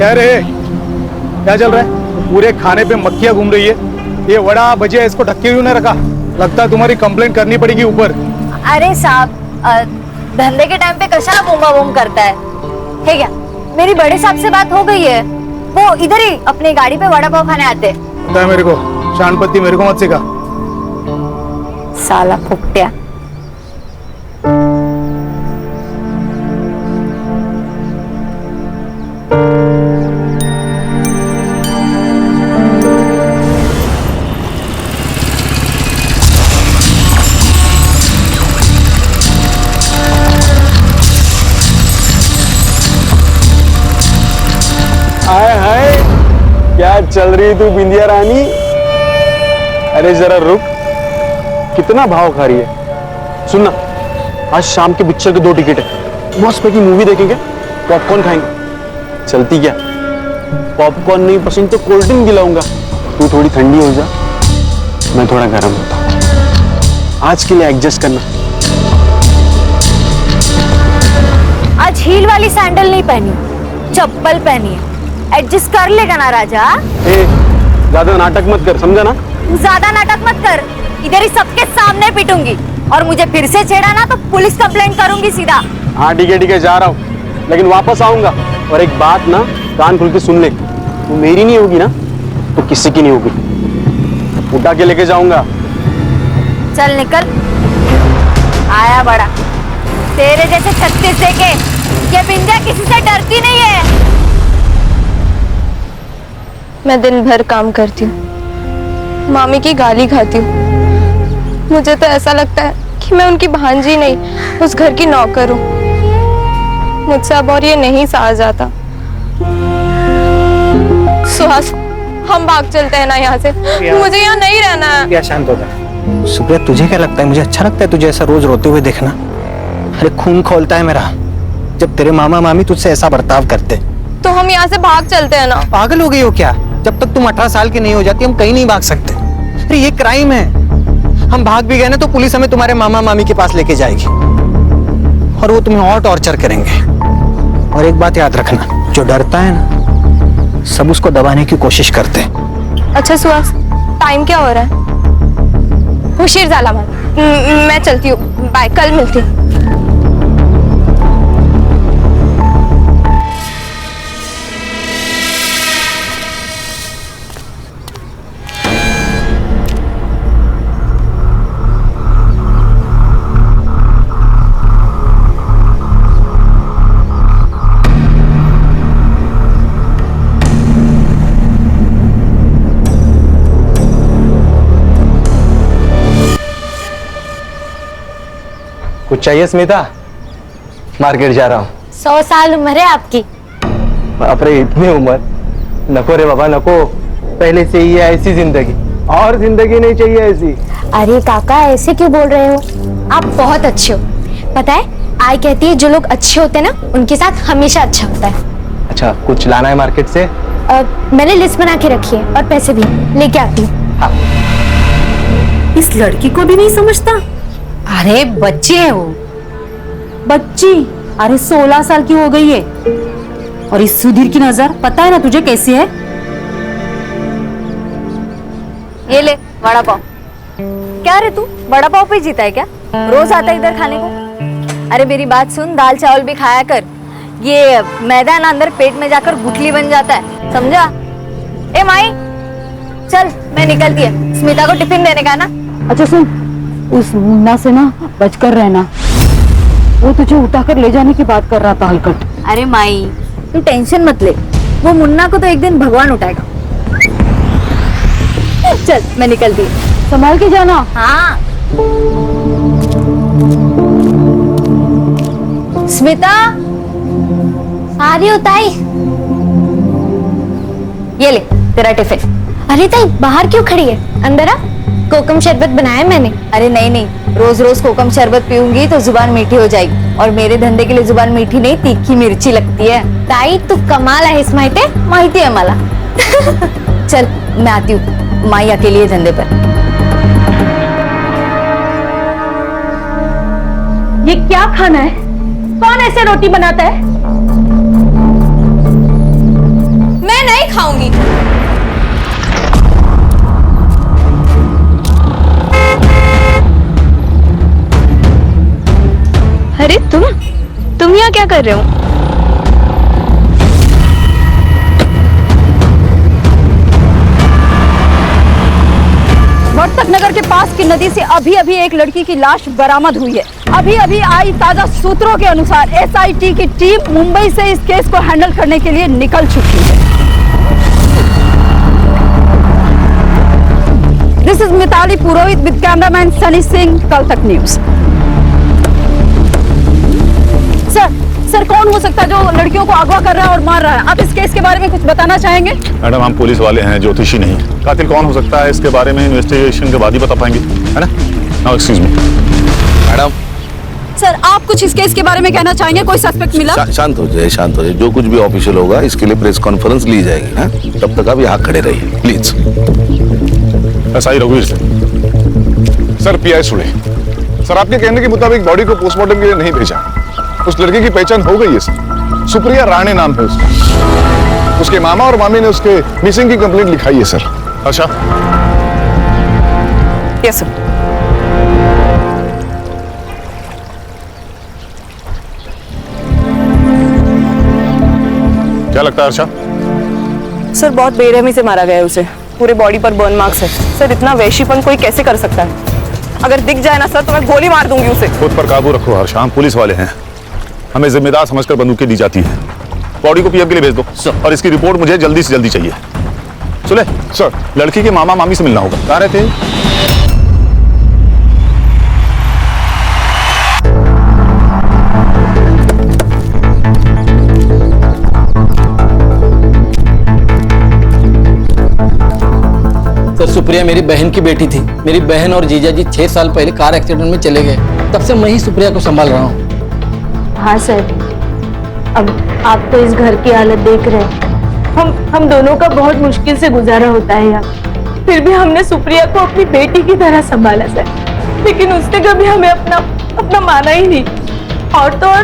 क्या रे, क्या चल रहा है? पूरे खाने पे मक्खियां घूम रही है। ये वड़ा भजिया इसको ढक के क्यों नहीं रखा? लगता है तुम्हारी कंप्लेंट करनी पड़ेगी ऊपर। अरे साहब, धंधे के टाइम पे कशाला बूमा बूम करता है क्या? मेरी बड़े साहब से बात हो गई है, वो इधर ही अपनी गाड़ी पे वड़ा पाव खाने आते हैं। पता है मेरे को, शानपत्ती मेरे को मत सिखा। साला फुकटिया। हाय हाय, क्या चल रही तू बिंदिया रानी? अरे जरा रुक, कितना भाव खा रही है? सुनना, आज शाम के पिक्चर के 2 टिकट है, मस्त पैकी मूवी देखेंगे, पॉपकॉर्न खाएंगे। चलती क्या? पॉपकॉर्न नहीं पसंद तो कोल्ड ड्रिंक दिलाऊंगा। तू थोड़ी ठंडी हो जा, मैं थोड़ा गर्म होता हूँ। आज के लिए एडजस्ट करना। आज हील वाली सैंडल नहीं पहनी, चप्पल पहनी है। एडजस्ट कर लेगा ना राजा? ज्यादा नाटक मत कर, समझा ना? ज्यादा नाटक मत कर, इधर ही सबके सामने पीटूंगी, और मुझे फिर से छेड़ा ना तो पुलिस कंप्लेंट करूंगी सीधा। हाँ ठीक है, जा रहा हूँ, लेकिन वापस आऊंगा। और एक बात ना, कान खुल के सुन ले, तू मेरी नहीं होगी ना तो किसी की नहीं होगी। उठा के लेके जाऊंगा। चल निकल। आया बड़ा, तेरे जैसे 36 देके ये बिंदिया किसी से डरती नहीं है। मैं दिन भर काम करती हूँ, मामी की गाली खाती हूँ। मुझे तो ऐसा लगता है कि मैं उनकी भांजी नहीं, उस घर की नौकर हूँ। मुझसे अब और ये नहीं सहा जाता। सुहास, हम भाग चलते हैं ना यहाँ से, मुझे यहाँ नहीं रहना है। क्या शांत हो जा। सुप्रिया, तुझे क्या लगता है मुझे अच्छा लगता है तुझे ऐसा रोज रोते हुए देखना? अरे खून खोलता है मेरा जब तेरे मामा मामी तुझसे ऐसा बर्ताव करते। तो हम यहाँ से भाग चलते हैं ना। पागल हो गई हो क्या? जब तक तुम 18 साल की नहीं हो जाती हम कहीं नहीं भाग सकते। अरे ये क्राइम है, हम भाग भी गए ना तो पुलिस हमें तुम्हारे मामा मामी के पास लेके जाएगी और वो तुम्हें और टॉर्चर करेंगे। और एक बात याद रखना, जो डरता है ना सब उसको दबाने की कोशिश करते हैं। अच्छा सुहास, टाइम क्या हो रहा है? हुशीर जाला मत, मैं चलती हूँ, बाय, कल मिलती हूँ। कुछ चाहिए स्मिता? मार्केट जा रहा हूँ। 100 साल उम्र है आपकी। अरे इतनी उम्र नको रे बाबा, नको। पहले से ही है ऐसी जिंदगी, और जिंदगी नहीं चाहिए ऐसी। अरे काका, ऐसे क्यों बोल रहे हो? आप बहुत अच्छे हो। पता है, आई कहती है जो लोग अच्छे होते हैं ना उनके साथ हमेशा अच्छा होता है। अच्छा, कुछ लाना है मार्केट से? मैंने लिस्ट बना के रखी है और पैसे भी लेके आती हूँ। हाँ। इस लड़की को भी नहीं समझता। अरे बच्चे है वो, बच्ची। अरे 16 साल की हो गई है। और इस सुधीर की नजर पता है ना तुझे कैसी है? ये ले वड़ा पाव। क्या रे तू वड़ा पाव पे जीता है क्या? रोज आता है इधर खाने को? अरे मेरी बात सुन, दाल चावल भी खाया कर। ये मैदा ना अंदर पेट में जाकर गुठली बन जाता है, समझा? ए माई, चल मैं निकलती है, स्मिता को टिफिन देने का ना। अच्छा सुन, उस मुन्ना से ना बचकर रहना, वो तुझे उठाकर ले जाने की बात कर रहा था हलकट। अरे माई, तू टेंशन मत ले, वो मुन्ना को तो एक दिन भगवान उठाएगा। चल मैं निकलती हूँ, संभाल के जाना। हाँ। स्मिता, आ रही हो ताई? ये ले तेरा टिफिन। अरे ताई, बाहर क्यों खड़ी है? अंदर आ, कोकम शरबत बनाया मैंने। अरे नहीं नहीं, रोज रोज कोकम शरबत पीऊंगी तो जुबान मीठी हो जाएगी, और मेरे धंधे के लिए जुबान मीठी नहीं तीखी मिर्ची लगती है। ताई तू कमाल आहेस, माहिती है मला। चल मैं आती हूँ, माई अकेली है धंधे पर। ये क्या खाना है? कौन ऐसे रोटी बनाता है? मैं नहीं खाऊंगी। अरे तुम यहाँ क्या कर रहे हो? वर्तक नगर के पास की नदी से अभी अभी एक लड़की की लाश बरामद हुई है। अभी अभी आई ताजा सूत्रों के अनुसार एसआईटी की टीम मुंबई से इस केस को हैंडल करने के लिए निकल चुकी है। This is Mitali Purohit with cameraman Sunny Singh, कल तक न्यूज। सर कौन हो सकता है जो लड़कियों को अगवा कर रहा है और मार रहा है? आप इस केस के बारे में कुछ बताना चाहेंगे? मैडम, हम पुलिस वाले हैं, ज्योतिषी नहीं। कातिल कौन हो सकता है इसके बारे में इन्वेस्टिगेशन के बाद ही बता पाएंगे, है ना? Now excuse me madam. Sir आप कुछ इस केस के बारे में कहना चाहेंगे? कोई सस्पेक्ट मिला? शांत हो जाए, शांत हो जाए। जो कुछ भी ऑफिशियल होगा इसके लिए प्रेस कॉन्फ्रेंस ली जाएगी। हाँ? तब तक आप यहाँ खड़े रहिए प्लीज। ऐसा ही रघुवीर से। सर पीआई सुने, सर आपके कहने के मुताबिक बॉडी को पोस्टमार्टम के लिए नहीं भेजा। उस लड़की की पहचान हो गई है सर, सुप्रिया राणे नाम है उसका। उसके मामा और मामी ने उसके मिसिंग की कंप्लेंट लिखाई है सर। अच्छा, यस सर। क्या लगता है अर्षा? सर बहुत बेरहमी से मारा गया है उसे। पूरे बॉडी पर बर्न मार्क्स है। सर इतना वैशीपन कोई कैसे कर सकता है? अगर दिख जाए ना सर तो मैं गोली मार दूंगी उसे। खुद पर काबू रखो हर्षा, हम पुलिस वाले हैं। हमें जिम्मेदार समझकर बंदूकें दी जाती है। बॉडी को पीएम के लिए भेज दो और इसकी रिपोर्ट मुझे जल्दी से जल्दी चाहिए। सुने सर, लड़की के मामा मामी से मिलना होगा। कहाँ रहते हैं? सर सुप्रिया मेरी बहन की बेटी थी। मेरी बहन और जीजा जी 6 साल पहले कार एक्सीडेंट में चले गए। तब से मैं ही सुप्रिया को संभाल रहा हूँ। हाँ सर, अब आप तो इस घर की हालत देख रहे हैं। हम दोनों का बहुत मुश्किल से गुजारा होता है यहाँ। फिर भी हमने सुप्रिया को अपनी बेटी की तरह संभाला सर, लेकिन उसने कभी हमें अपना माना ही नहीं। और तो और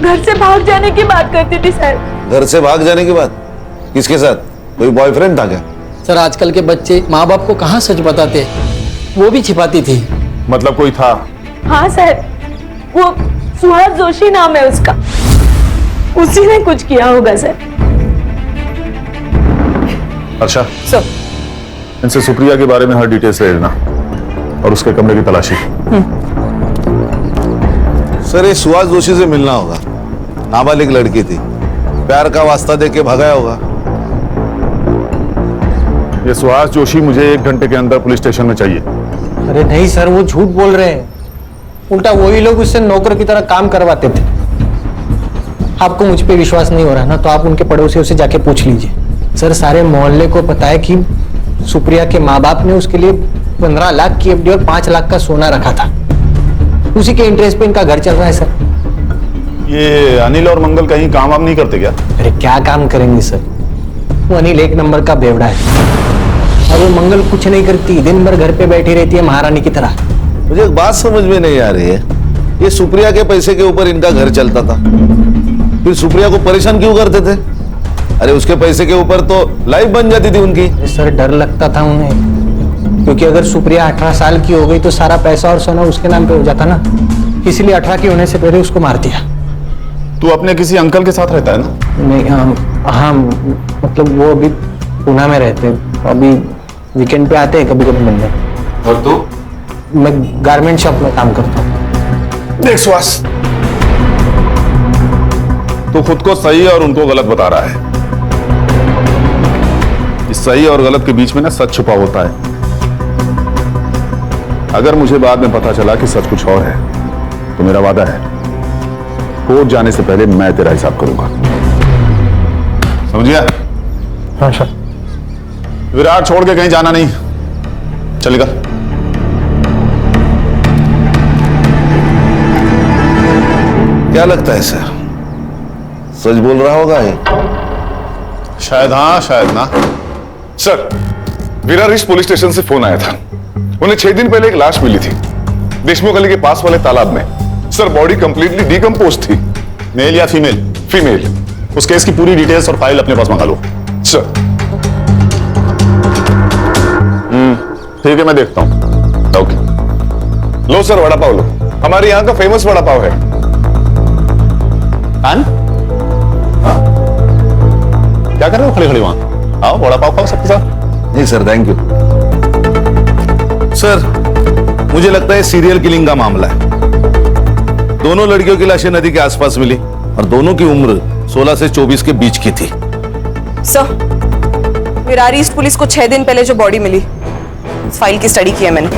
घर से भाग जाने की बात करती थी सर। घर से भाग जाने की बात? किसके साथ? कोई बॉयफ्रेंड था क्या? सर आजकल के बच्चे माँ बाप को कहाँ सच बताते, वो भी छिपाती थी। मतलब कोई था? हाँ सर, वो सुहास जोशी नाम है उसका। उसी ने कुछ किया होगा सर। अर्षा, सर इनसे सुप्रिया के बारे में हर डिटेल्स ले लेना और उसके कमरे की तलाशी। सर ये सुहास जोशी से मिलना होगा। नाबालिग लड़की थी, प्यार का वास्ता देके भगाया होगा। ये सुहास जोशी मुझे 1 घंटे के अंदर पुलिस स्टेशन में चाहिए। अरे नहीं सर, वो झूठ बोल रहे हैं। उल्टा वही लोग उससे नौकर की तरह काम करवाते थे। आपको मुझ पे विश्वास नहीं हो रहा ना, तो आप उनके पड़ोसियों से जाके पूछ लीजिए। सर सारे मोहल्ले को पता है कि सुप्रिया के माँ बाप ने उसके लिए 15 लाख की एफडी और 5 लाख का सोना रखा था। उसी के इंटरेस्ट पे इनका घर चल रहा है सर। ये अनिल और मंगल कहीं काम वाम नहीं करते क्या? अरे क्या काम करेंगे सर, वो अनिल 1 नंबर का बेवड़ा है और वो मंगल कुछ नहीं करती, दिन भर घर पे बैठी रहती है महारानी की तरह। मुझे एक बात समझ में नहीं आ रही है, ये सुप्रिया के पैसे के ऊपर इनका घर चलता था, फिर सुप्रिया को परेशान क्यों करते थे? अरे उसके पैसे के ऊपर तो लाइफ बन जाती थी उनकी। सर डर लगता था उन्हें, क्योंकि अगर सुप्रिया 18 साल की हो गई तो सारा पैसा और सोना उसके नाम पे हो जाता ना, इसलिए 18 की होने से पहले उसको मार दिया। तू अपने किसी अंकल के साथ रहता है ना? नहीं हाँ, मतलब वो अभी पुणे में रहते हैं, अभी वीकेंड पे आते हैं कभी कभी मिलने। और तू? मैं गारमेंट शॉप में काम करता हूँ। देख सुहास, तू खुद को सही और उनको गलत बता रहा है। इस सही और गलत के बीच में ना सच छुपा होता है। अगर मुझे बाद में पता चला कि सच कुछ और है तो मेरा वादा है, कोर्ट जाने से पहले मैं तेरा हिसाब करूंगा। समझ गया? हाँ सर। विराट छोड़ के कहीं जाना नहीं, चलेगा? क्या लगता है सर, सच बोल रहा होगा ये? शायद हाँ, शायद ना। Sir, Virar east police station से फोन आया था। उन्हें 6 दिन पहले एक लाश मिली थी देशमुख गली के पास वाले तालाब में। सर बॉडी कंप्लीटली डिकम्पोज थी। मेल या फीमेल? फीमेल। उस केस की पूरी डिटेल्स और फाइल अपने पास मंगा लो। सर ठीक है, मैं देखता हूँ। ओके, लो सर, वड़ा पाव लो। हमारे यहाँ का फेमस वड़ा पाव है। क्या कर रहे हो खड़े खड़े वहां? आओ वड़ा पाव खाओ सबके साथ। नहीं सर, थैंक यू। सर, मुझे लगता है सीरियल किलिंग का मामला है। दोनों लड़कियों की लाशें नदी के आसपास मिली और दोनों की उम्र 16 से 24 के बीच की थी। सर, विरार ईस्ट पुलिस को 6 दिन पहले जो बॉडी मिली, इस फाइल की स्टडी की है मैंने।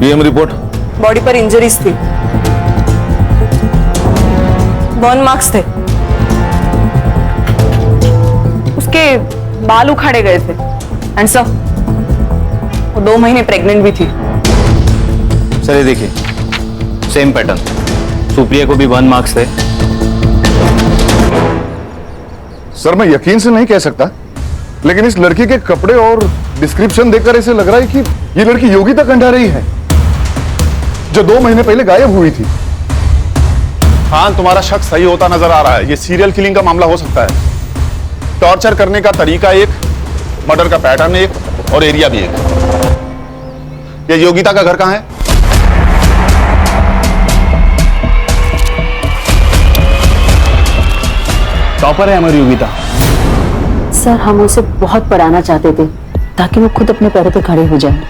DM report? बॉडी पर इंजरीज थी, बर्न मार्क्स थे, उसके बाल उखाड़े गए थे। एंड सर, वो 2 महीने प्रेग्नेंट भी थी। सर ये देखिए, सेम पैटर्न, सुप्रिया को भी 1 मार्क्स थे। सर मैं यकीन से नहीं कह सकता, लेकिन इस लड़की के कपड़े और डिस्क्रिप्शन देखकर ऐसे लग रहा है कि ये लड़की योगिता कंडारी है, जो 2 महीने पहले गायब हुई थी। हाँ, तुम्हारा शक सही होता नजर आ रहा है। ये सीरियल किलिंग का मामला हो सकता है। टॉर्चर करने का तरीका एक, मर्डर का पैटर्न एक, और एरिया भी एक। ये योगिता का घर कहां है? टॉपर है हमारी योगिता। सर, हम उसे बहुत पढ़ाना चाहते थे ताकि वो खुद अपने पैरों पे खड़े हो जाए।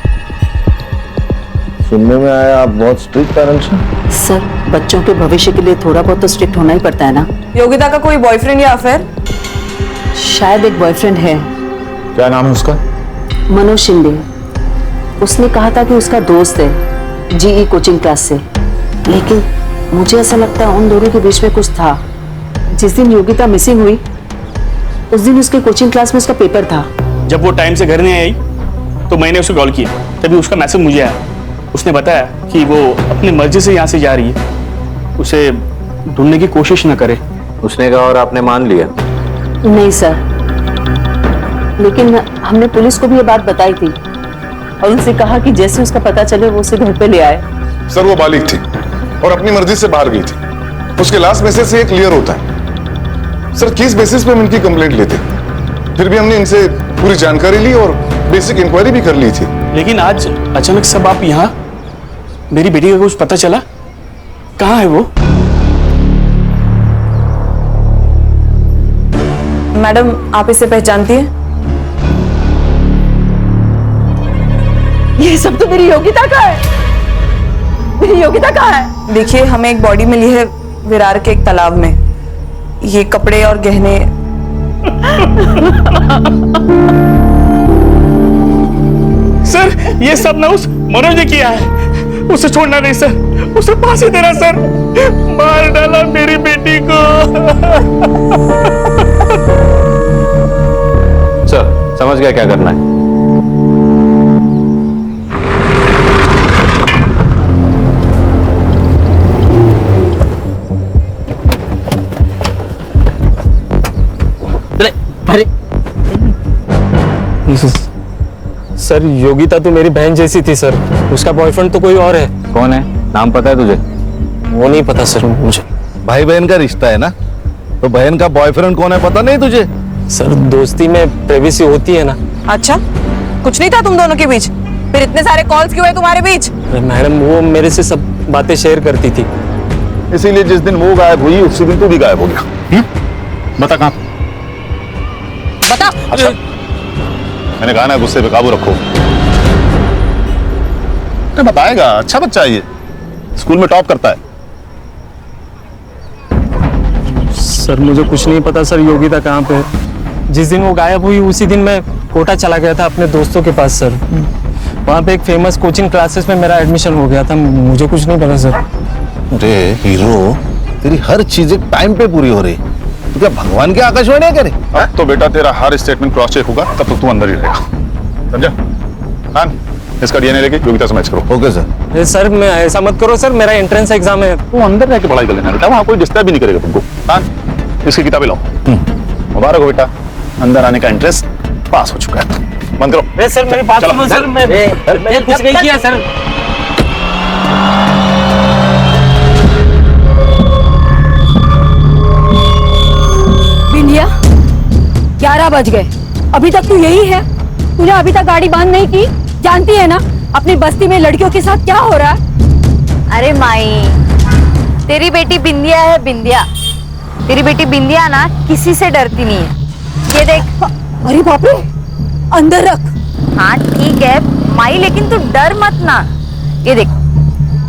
सुनने में आया आप बहुत स्ट्रिक्ट पेरेंट्स हैं। सर, बच्चों के भविष्य के लिए थोड़ा बहुत तो स्ट्रिक्ट होना ही पड़ता है ना। योगिता का कोई बॉयफ्रेंड या अफेयर? शायद एक बॉयफ्रेंड है, क्या नाम है उसका? मनोज शिंदे। उसने कहा था कि उसका दोस्त है जीई कोचिंग क्लास से, लेकिन मुझे ऐसा लगता है उन दोनों के बीच में कुछ था। जिस दिन योगिता मिसिंग हुई, उस दिन उसके कोचिंग क्लास में उसका पेपर था। जब वो टाइम से घर नहीं आई तो मैंने उसे कॉल किया, तभी उसका मैसेज मुझे आया। उसने बताया कि वो अपनी मर्जी से यहाँ से जा रही है, उसे ढूंढने की कोशिश न करे। उसने कहा और आपने मान लिया? नहीं सर, लेकिन हमने पुलिस को भी ये बात बताई थी और उनसे कहा कि जैसे उसका पता चले वो उसे घर पे ले आए। सर वो बालिग थी और अपनी मर्जी से बाहर गई थी। उसके लास्ट मैसेज से ये क्लियर होता है। सर किस बेसिस पे हम इनकी कंप्लेंट लेते, फिर भी हमने इनसे पूरी जानकारी ली और बेसिक इंक्वायरी भी कर ली थी। लेकिन आज अचानक सब आप यहाँ, मेरी बेटी का कुछ पता चला? कहाँ है वो? मैडम, आप इसे पहचानती हैं? ये सब तो मेरी योगिता का है। मेरी योगिता कहाँ है? देखिए, हमें एक बॉडी मिली है विरार के एक तालाब में। ये कपड़े और गहने सर, ये सब ना उस मनोज ने किया है। उसे छोड़ना नहीं सर, उसे फांसी देना सर। मार डाला मेरी बेटी को। सर समझ गया क्या करना है। सर योगिता तो मेरी बहन जैसी थी सर, उसका बॉयफ्रेंड तो कोई और है। कौन है? नाम पता है तुझे? वो नहीं पता सर मुझे। भाई बहन का रिश्ता है ना, तो बहन का बॉयफ्रेंड कौन है पता नहीं तुझे? सर दोस्ती में प्राइवेसी होती है ना। अच्छा, कुछ नहीं था तुम दोनों के बीच? फिर इतने सारे कॉल्स क्यों है तुम्हारे बीच? अरे मैडम, वो मेरे से सब बातें शेयर करती थी। इसीलिए जिस दिन वो गायब हुई उसी दिन तू भी गायब हो गया। बता कहां? बता। अच्छा, मैंने कहा ना गुस्से पे काबू रखो। अरे बताएगा, अच्छा बच्चा है ये, स्कूल में टॉप करता है। सर मुझे कुछ नहीं पता सर, योगिता कहाँ पे है। जिस दिन वो गायब हुई उसी दिन मैं कोटा चला गया था अपने दोस्तों के पास सर। वहाँ पे एक फेमस कोचिंग क्लासेस में मेरा एडमिशन हो गया था। मुझे कुछ नहीं पता सर। अरे हीरो, तेरी हर चीज टाइम पे पूरी हो रही। तो क्या भगवान की आकाशवाणी करे? अब तो बेटा तेरा हर स्टेटमेंट क्रॉस चेक होगा, तब तक तू अंदर ही रहेगा, समझा? खान, इसका डीएनए लेके योगिता से मैच करो। Okay sir. अरे सर मैं ऐसा मत करो सर, मेरा एंट्रेंस एग्जाम है। तू अंदर रह के पढ़ाई कर लेना बेटा, वहां कोई डिस्टर्ब भी नहीं करेगा तुमको। खान, इसकी किताबें लाओ। मुबारक हो बेटा, अंदर आने का इंटरेस्ट पास हो चुका है। बंद करो। सर मेरी बात सुनो सर, मैं कुछ नहीं किया सर। बिंदिया, बज गए, अभी तक तू यही है? तूने अभी तक गाड़ी बंद नहीं की? जानती है ना अपनी बस्ती में लड़कियों के साथ क्या हो रहा है? अरे माई, तेरी बेटी बिंदिया है, बिंदिया। तेरी बेटी बिंदिया ना किसी से डरती नहीं है। ये देख। अरे बाप रे, अंदर रख। हाँ ठीक है माई, लेकिन तू डर मत ना। ये देख,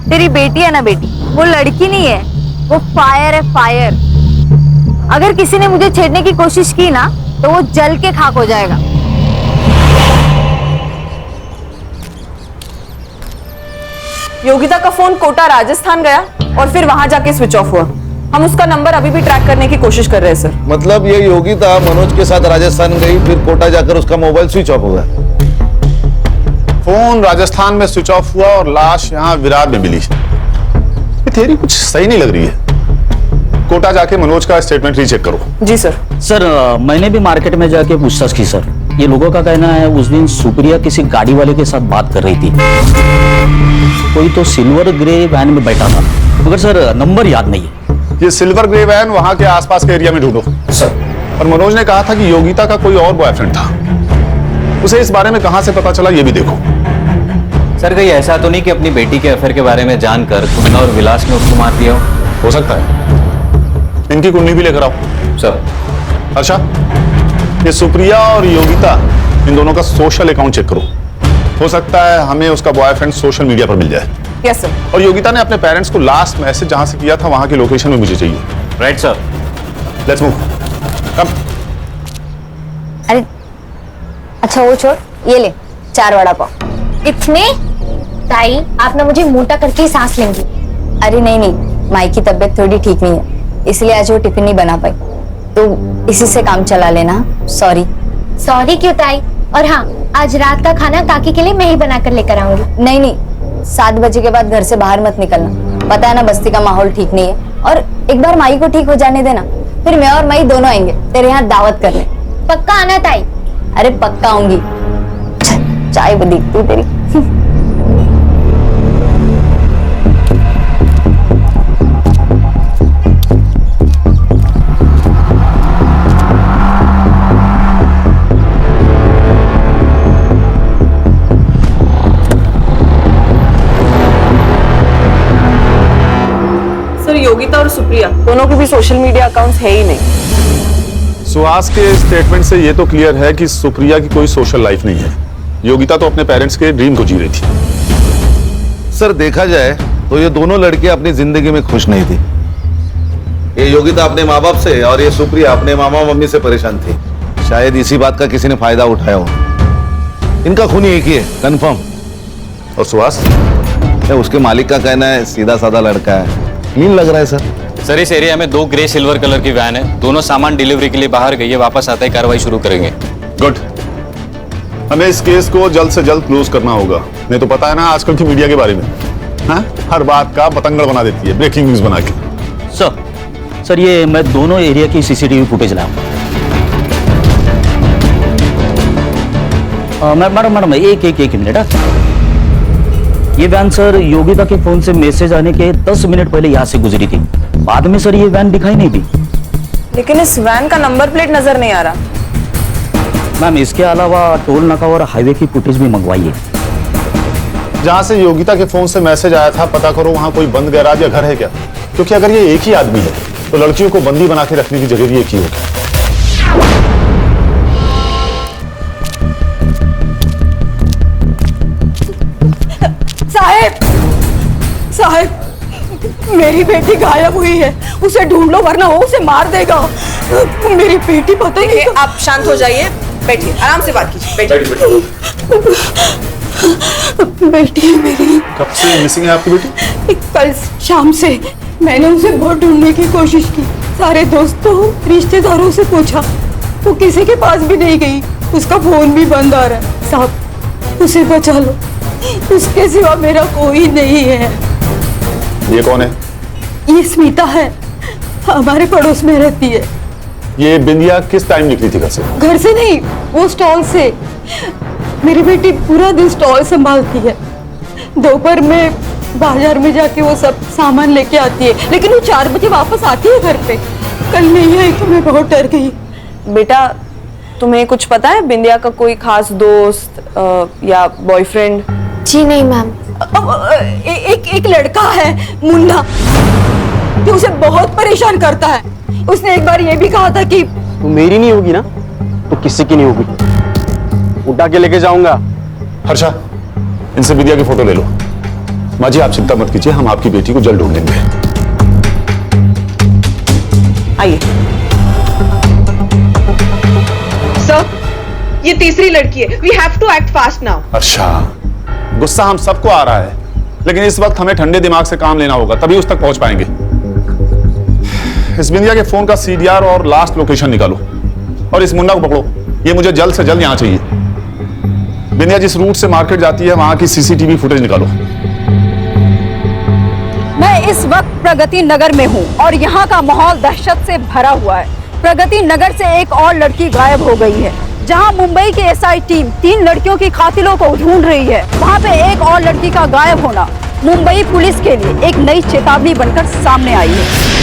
तेरी बेटी है ना बेटी, वो लड़की नहीं है, वो फायर है, फायर। अगर किसी ने मुझे छेड़ने की कोशिश की ना तो वो जल के खाक हो जाएगा। योगिता का फोन कोटा राजस्थान गया और फिर वहां जाके स्विच ऑफ हुआ। हम उसका नंबर अभी भी ट्रैक करने की कोशिश कर रहे हैं सर। मतलब ये योगिता मनोज के साथ राजस्थान गई, फिर कोटा जाकर उसका मोबाइल स्विच ऑफ हो गया। फोन राजस्थान में स्विच ऑफ हुआ और लाश यहाँ विरार में मिली। ये थियरी कुछ सही नहीं लग रही है। कोटा जाके मनोज का स्टेटमेंट रीचेक करो। जी सर। सर मैंने भी मार्केट में जाके पूछताछ की सर। ये लोगों का कहना है उस दिन सुप्रिया किसी गाड़ी वाले के साथ बात कर रही थी। कोई तो सिल्वर ग्रे वैन में बैठा था, मगर सर नंबर याद नहीं है। ये सिल्वर ग्रे वैन वहां के आसपास के एरिया में ढूंढो सर। और मनोज ने कहा था कि योगिता का कोई और बॉयफ्रेंड था। उसे इस बारे में कहां से पता चला ये भी देखो। सर कहीं ऐसा तो नहीं कि अपनी बेटी के अफेयर के बारे में जानकर तुमने और विलास ने उसको मार दिया हो सकता है। इनकी कुंडली भी लेकर आओ सर। अच्छा, ये सुप्रिया और योगिता, इन दोनों का सोशल अकाउंट चेक करो। हो सकता है हमें उसका बॉयफ्रेंड सोशल मीडिया पर मिल जाए। Yes sir. और योगिता ने अपने पेरेंट्स को लास्ट मैसेज जहां से किया था वहां की लोकेशन में मुझे चाहिए। Right sir. Let's move. Come. अरे अच्छा वो छोड़, ये ले 4 वड़ा पाव। इतने? ताई आप ना मुझे मोटा करके ही सांस लेंगी। अरे नहीं नहीं, माई की तबीयत थोड़ी ठीक नहीं है, इसलिए आज वो टिफिन नहीं बना पाई, तो इसी से काम चला लेना। सॉरी। सॉरी क्यों ताई? और हाँ, आज रात का खाना काकी के लिए मैं ही बना कर लेकर आऊंगी। नहीं नहीं, 7 बजे के बाद घर से बाहर मत निकलना। पता है ना बस्ती का माहौल ठीक नहीं है, और एक बार माई को ठीक हो जाने देना, फिर मैं और माई दोनों आएंगे तेरे यहाँ दावत करने। पक्का आना ताई? अरे पक्का आऊंगी। चाय बदी तू तेरी। सर योगिता और सुप्रिया दोनों के भी सोशल मीडिया अकाउंट्स है ही नहीं। सुहास के स्टेटमेंट से ये तो क्लियर है कि सुप्रिया की कोई सोशल लाइफ नहीं है। योगिता तो अपने पेरेंट्स के ड्रीम को जी रही थी। सर देखा जाए तो ये दोनों लड़कियां अपनी जिंदगी में खुश नहीं थी। ये योगिता अपने माँ बाप से और ये सुप्रिया अपने मामा मम्मी से परेशान थी। शायद इसी बात का किसी ने फायदा उठाया हो। इनका खून एक ही है, कंफर्म। और सुहास? उसके मालिक का कहना है सीधा साधा लड़का है, क्लीन लग रहा है सर। सर इस एरिया में 2 ग्रे सिल्वर कलर की वैन है, दोनों सामान डिलीवरी के लिए बाहर गई है, वापस आते ही कार्रवाई शुरू करेंगे। गुड। हमें इस केस को जल्द से जल्द क्लोज करना होगा, नहीं तो पता है ना आजकल की मीडिया के बारे में, हाँ? हर बात का बतंगड़ बना देती है, ब्रेकिंग न्यूज बना के। सर ये मैं दोनों एरिया की सीसीटीवी फुटेज लाऊंगा। मैडम एक मिनट। ये वैन सर योगिता के फोन से मैसेज आने के 10 मिनट पहले यहाँ से गुजरी थी। बाद में सर ये वैन दिखाई नहीं दी। लेकिन इस वैन का नंबर प्लेट नजर नहीं आ रहा। मैम इसके अलावा टोल नाका और हाईवे की फुटेज भी मंगवाइए। जहां से योगिता के फोन से मैसेज आया था पता करो वहां कोई बंद गैराज या घर है क्या, क्योंकि अगर ये एक ही आदमी है तो लड़कियों को बंदी बना के रखने की जगह भी एक ही होगी। साहब, मेरी बेटी गायब हुई है, उसे ढूंढ लो वरना वो उसे मार देगा। मेरी बेटी पता ही नहीं। आप शांत हो जाइए, बैठिए, आराम से बात कीजिए, बैठिए। बेटी है मेरी। कब से मिसिंग है आपकी बेटी? कल शाम से मैंने उसे बहुत ढूंढने की कोशिश की, सारे दोस्तों रिश्तेदारों से पूछा, वो किसी के पास भी नहीं गई, उसका फोन भी बंद आ रहा है। साहब उसे बचा लो, उसके सिवा मेरा कोई नहीं है। ये कौन है? ये स्मिता है, हमारे पड़ोस में रहती है। ये बिंदिया किस टाइम निकली थी घर से? घर से नहीं, वो स्टॉल से। मेरी बेटी पूरा दिन स्टॉल संभालती है, दोपहर में बाजार में जाके वो सब सामान लेके आती है, लेकिन वो 4 बजे वापस आती है घर पे। कल नहीं आई तो मैं बहुत डर गई। बेटा तुम्हें कुछ पता है बिंदिया का कोई खास दोस्त या बॉयफ्रेंड? जी नहीं मैम। एक लड़का है मुन्ना, जो उसे बहुत परेशान करता है। उसने एक बार ये भी कहा था कि तो मेरी नहीं होगी ना तो किसी की नहीं होगी, उठा के लेके जाऊंगा। हर्षा, इनसे विद्या की फोटो ले लो। माँ जी, आप चिंता मत कीजिए, हम आपकी बेटी को जल्द ढूंढ लेंगे। आइए सर, ये तीसरी लड़की है। We have to act fast now. Harsha, गुस्सा हम सबको आ रहा है, लेकिन इस वक्त हमें ठंडे दिमाग से काम लेना होगा, तभी उस तक पहुंच पाएंगे। इस बिंदिया के फोन का सीडीआर और लास्ट लोकेशन निकालो और इस मुन्ना को पकड़ो। ये मुझे जल्द से जल्द यहां चाहिए। बिंदिया जिस रूट से मार्केट जाती है वहां की सीसीटीवी फुटेज निकालो। मैं इस वक्त प्रगति नगर में हूँ और यहाँ का माहौल दहशत से भरा हुआ है। प्रगति नगर से एक और लड़की गायब हो गई है। जहाँ मुंबई की एसआई टीम 3 लड़कियों की कातिलों को ढूंढ रही है, वहाँ पे एक और लड़की का गायब होना मुंबई पुलिस के लिए एक नई चेतावनी बनकर सामने आई है।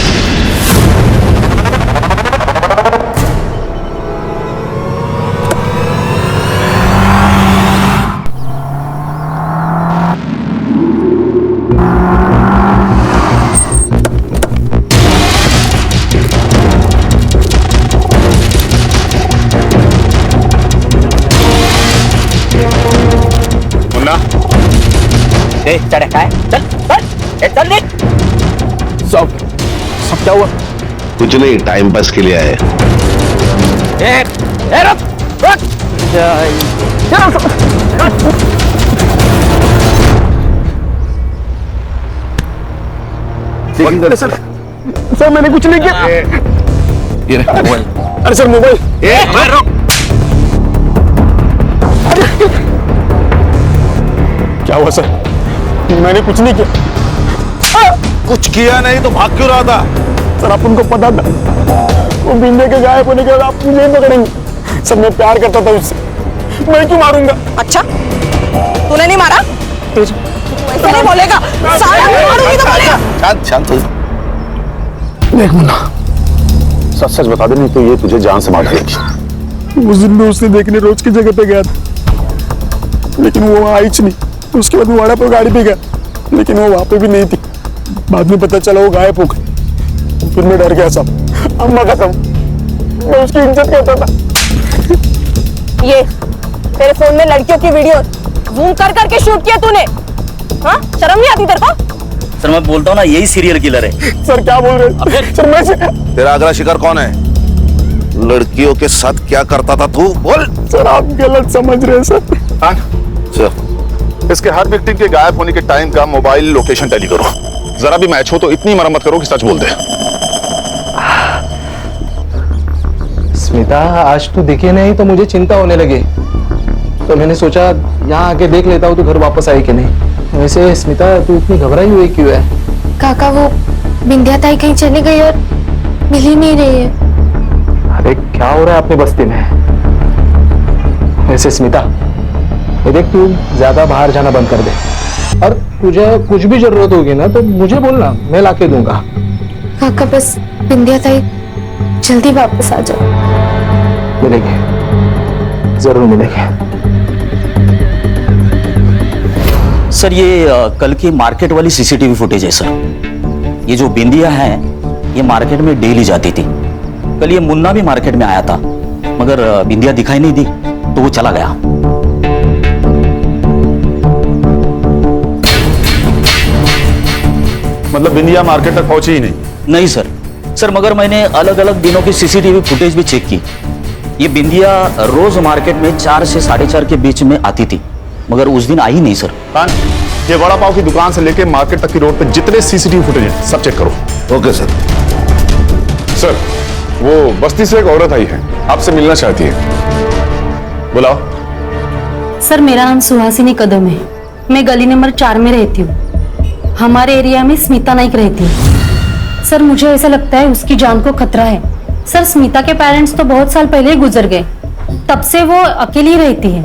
चल चल सब क्या हुआ? कुछ नहीं, टाइम पास के लिए आए। सर मैंने कुछ नहीं किया। ये मोबाइल। अरे सर मोबाइल। क्या हुआ सर? मैंने कुछ नहीं किया। कुछ किया नहीं तो भाग क्यों रहा था? सर आप उनको पता था वो बिंदे के गायब होने के बाद आप मुझे पकड़ेंगे। सर मैं प्यार करता था उससे, मैं क्यों मारूंगा? अच्छा, तूने नहीं मारा? ऐसा नहीं बोलेगा, सारा मारूंगी तो बोलेगा। शांत शांत हो। देख मुन्ना, सच सच बता दे, नहीं तो ये तुझे जान से मार डालेगी। उस दिन मैं उसे देखने रोज की जगह पे गया था, लेकिन वो वहाँ आई नहीं। उसके बाद वो वाड़ा पर गाड़ी पे गया, लेकिन वो वहाँ पे भी नहीं थी। बाद में पता चला वो गायब हो गई। फिर मैं डर गया सब। अम्मा कसम, मैं उसकी इज्जत करता था। ये तेरे फोन में लड़कियों की वीडियो जूम कर करके शूट किया तूने? हाँ, शर्म नहीं आती तेरे को? सर मैं बोलता हूँ ना, यही सीरियल किलर है। सर क्या बोल रहे हैं? सर मैं तेरा अगला शिकार कौन है? लड़कियों के साथ क्या करता था तू? बोल। सर आप गलत समझ रहे हैं सर। इसके हर विक्टिम के गायब होने के टाइम का मोबाइल लोकेशन टैली करो। जरा भी मैच हो तो इतनी मरम्मत करो कि सच बोल दे। स्मिता, आज तू दिखे नहीं तो मुझे चिंता होने लगी, तो मैंने सोचा यहाँ आके देख लेता हूँ तो घर वापस आई कि नहीं। वैसे स्मिता, तू इतनी घबराई हुई क्यों है? काका, वो बिंदिया ताई कहीं चली गई और मिल ही नहीं रही है। अरे क्या हो रहा है अपनी बस्ती में? वैसे स्मिता, ये देख, तू ज्यादा बाहर जाना बंद कर दे, और तुझे कुछ भी जरूरत होगी ना तो मुझे बोलना, मैं लाके दूंगा। काका, बस बिंदिया ताई जल्दी वापस आ जाओ। मिलेंगे, जरूर मिलेंगे। सर ये कल की मार्केट वाली सीसीटीवी फुटेज है सर। ये जो बिंदिया है ये मार्केट में डेली जाती थी। कल ये मुन्ना भी मार्केट में आया था, मगर बिंदिया दिखाई नहीं दी तो वो चला गया। मतलब बिंदिया मार्केट तक पहुंची ही नहीं? नहीं सर। सर मगर मैंने अलग अलग दिनों की सीसीटीवी फुटेज भी चेक की। ये बिंदिया रोज मार्केट में 4 से 4:30 के बीच में आती थी, मगर उस दिन आई नहीं सर। ये वड़ा पाव की दुकान से लेके मार्केट तक की रोड पे जितने सीसीटीवी फुटेज है सब चेक करो। Okay sir. सर, वो बस्ती से एक औरत आई है, आपसे मिलना चाहती है। बुलाओ। सर मेरा नाम सुहासिनी कदम है, मैं गली नंबर 4 में रहती हूँ। हमारे एरिया में स्मिता नाइक रहती है। सर मुझे ऐसा लगता है उसकी जान को खतरा है। सर स्मिता के पेरेंट्स तो बहुत साल पहले ही गुजर गए, तब से वो अकेली रहती है।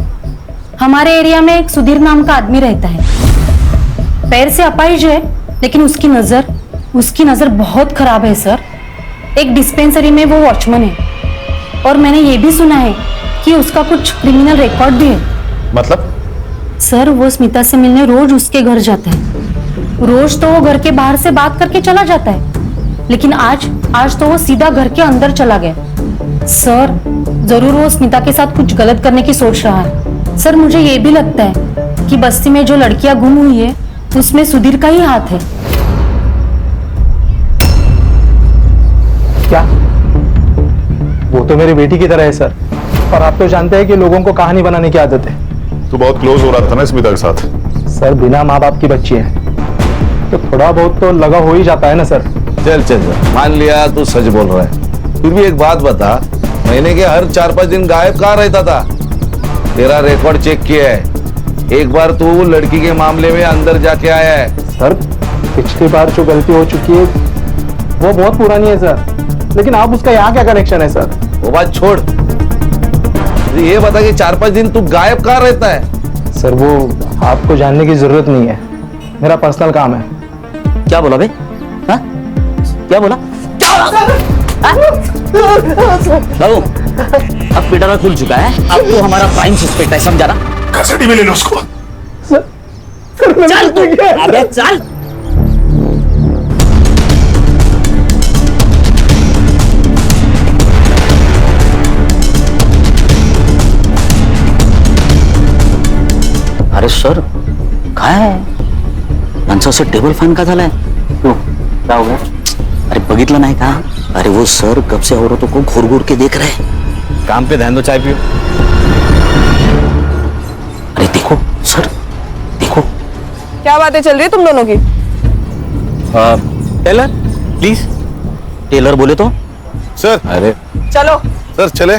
हमारे एरिया में एक सुधीर नाम का आदमी रहता है, पैर से अपाहिज है, लेकिन उसकी नजर बहुत खराब है सर। एक डिस्पेंसरी में वो वॉचमैन है। और मैंने ये भी सुना है कि उसका कुछ क्रिमिनल रिकॉर्ड भी है। मतलब? सर वो स्मिता से मिलने रोज उसके घर जाता है। रोज तो वो घर के बाहर से बात करके चला जाता है, लेकिन आज तो वो सीधा घर के अंदर चला गया। सर जरूर वो स्मिता के साथ कुछ गलत करने की सोच रहा है। सर मुझे ये भी लगता है कि बस्ती में जो लड़कियां गुम हुई है उसमें सुधीर का ही हाथ है। क्या? वो तो मेरी बेटी की तरह है सर, और आप तो जानते हैं कि लोगों को कहानी बनाने की आदत है। तू बहुत क्लोज हो रहा था ना स्मिता के साथ। सर बिना माँ बाप की बच्ची है तो थोड़ा बहुत तो लगा हो ही जाता है ना सर। चल चल चल, मान लिया तू सच बोल रहा है, फिर भी एक बात बता, महीने के हर 4-5 दिन गायब कहाँ रहता था? तेरा रिकॉर्ड चेक किया है, एक बार तू लड़की के मामले में अंदर जाके आया है। सर पिछली बार जो गलती हो चुकी है वो बहुत पुरानी है सर, लेकिन आप उसका यहाँ क्या कनेक्शन है सर? वो बात छोड़, ये बता कि 4-5 दिन तू गायब कहाँ रहता है? सर वो आपको जानने की जरूरत नहीं है, मेरा पर्सनल काम है। क्या बोला बे? हाँ? क्या बोला? बाबू अब पिटारा खुल चुका है, अब तो हमारा प्राइम सस्पेक्ट है, समझा ना? कस्टडी में ले लो उसको। चल तू, अबे चल। अरे सर काय माणसं असं टेबल फॅन का झालाय? क्यों क्या हो गया? अरे बघितलं नाही का? अरे वो सर कब से औरतों को घूर घूर के देख रहे हैं। काम पे ध्यान दो, चाय पियो। अरे देखो सर, देखो। क्या बातें चल रही है तुम दोनों की? टेलर प्लीज, टेलर बोले तो। सर। अरे चलो सर चले।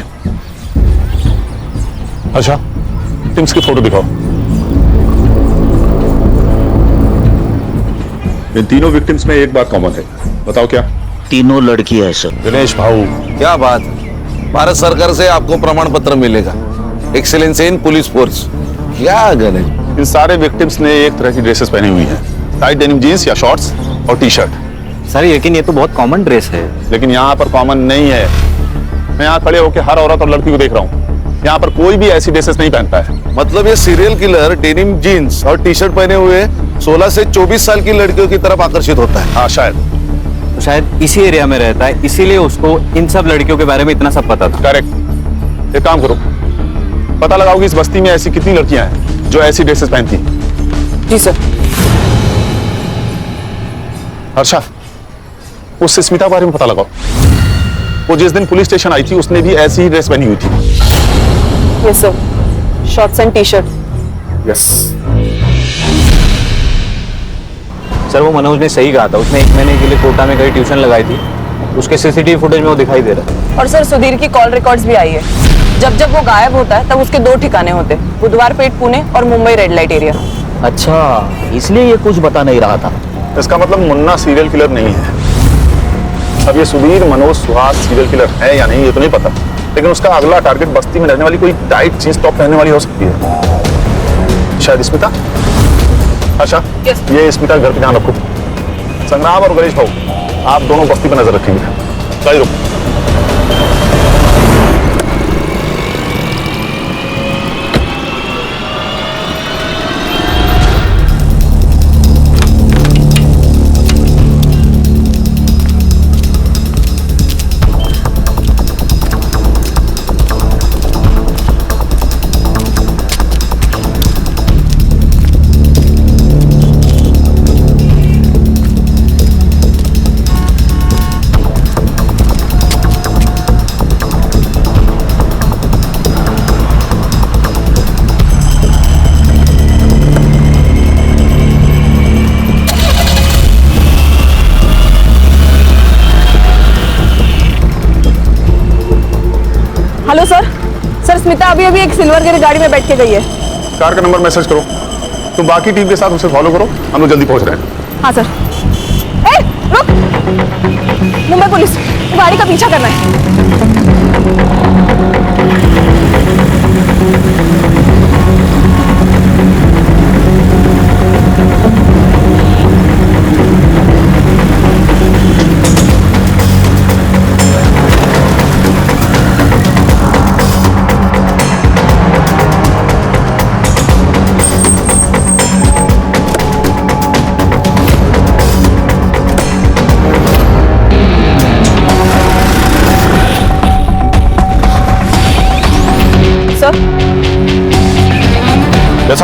अच्छा टिम्स की फोटो दिखाओ। इन तीनों विक्टिम्स में एक बात कॉमन है, बताओ क्या? तीनों लड़की है सर। दिनेश भाऊ, क्या बात, भारत सरकार से आपको प्रमाण पत्र मिलेगा, एक्सेलेंस इन पुलिस फोर्स। क्या गणेश, इन सारे विक्टिम्स ने एक तरह की ड्रेसेस पहनी हुई हैं, टाइट डेनिम जीन्स या शॉर्ट्स और टी शर्ट। सर लेकिन ये तो बहुत कॉमन ड्रेस है। लेकिन यहाँ पर कॉमन नहीं है। मैं यहाँ खड़े होकर हर औरत और लड़की को देख रहा हूँ, यहाँ पर कोई भी ऐसी ड्रेसेस नहीं पहनता है। मतलब ये सीरियल किलर डेनिम जीन्स और टी शर्ट पहने हुए 16 से 24 साल की लड़कियों की तरफ आकर्षित होता है। हाँ शायद। तो शायद इसी एरिया में रहता है, इसीलिए उसको इन सब लड़कियों के बारे में इतना सब पता था। करेक्ट। एक काम करो, पता लगाओ कि इस बस्ती में ऐसी कितनी लड़कियां हैं जो ऐसी ड्रेसेस पहनती हैं। जी सर। हर्षा, उस स्मिता के बारे में पता लगाओ। वो जिस दिन पुलिस स्टेशन आई थी उसने भी ऐसी ही ड्रेस पहनी हुई थी। Yes sir, shorts and T shirt. Yes. Sir वो मनोज ने सही कहा था, उसने 1 महीने के लिए कोटा में कहीं ट्यूशन लगाई थी, उसके सीसीटीवी फुटेज में वो दिखाई दे रहा है। और सर सुधीर की कॉल रिकॉर्ड्स भी आई है। जब जब वो गायब होता है तब उसके 2 ठिकाने होते हैं, बुधवार पेट पुणे और मुंबई रेड लाइट एरिया। अच्छा इसलिए ये कुछ बता नहीं रहा था। इसका मतलब मुन्ना सीरियल किलर नहीं है। अब ये सुधीर मनोज सुहास सीरियल किलर है या नहीं ये तो नहीं पता, लेकिन उसका अगला टारगेट बस्ती में रहने वाली कोई टाइट जींस टॉप पहनने वाली हो सकती है। शायद स्मिता। अच्छा ये स्मिता घर पे ध्यान रखो। संग्राम और गणेश भाऊ, आप दोनों बस्ती पर नजर रखेंगे। गाड़ी रोको। Hello sir. सर स्मिता अभी अभी एक सिल्वर गिर गाड़ी में बैठ के गई है। कार का नंबर मैसेज करो, तुम बाकी टीम के साथ उसे फॉलो करो, हम लोग जल्दी पहुंच रहे हैं। हाँ सर। ए, रुक। मुंबई पुलिस, गाड़ी का पीछा करना है।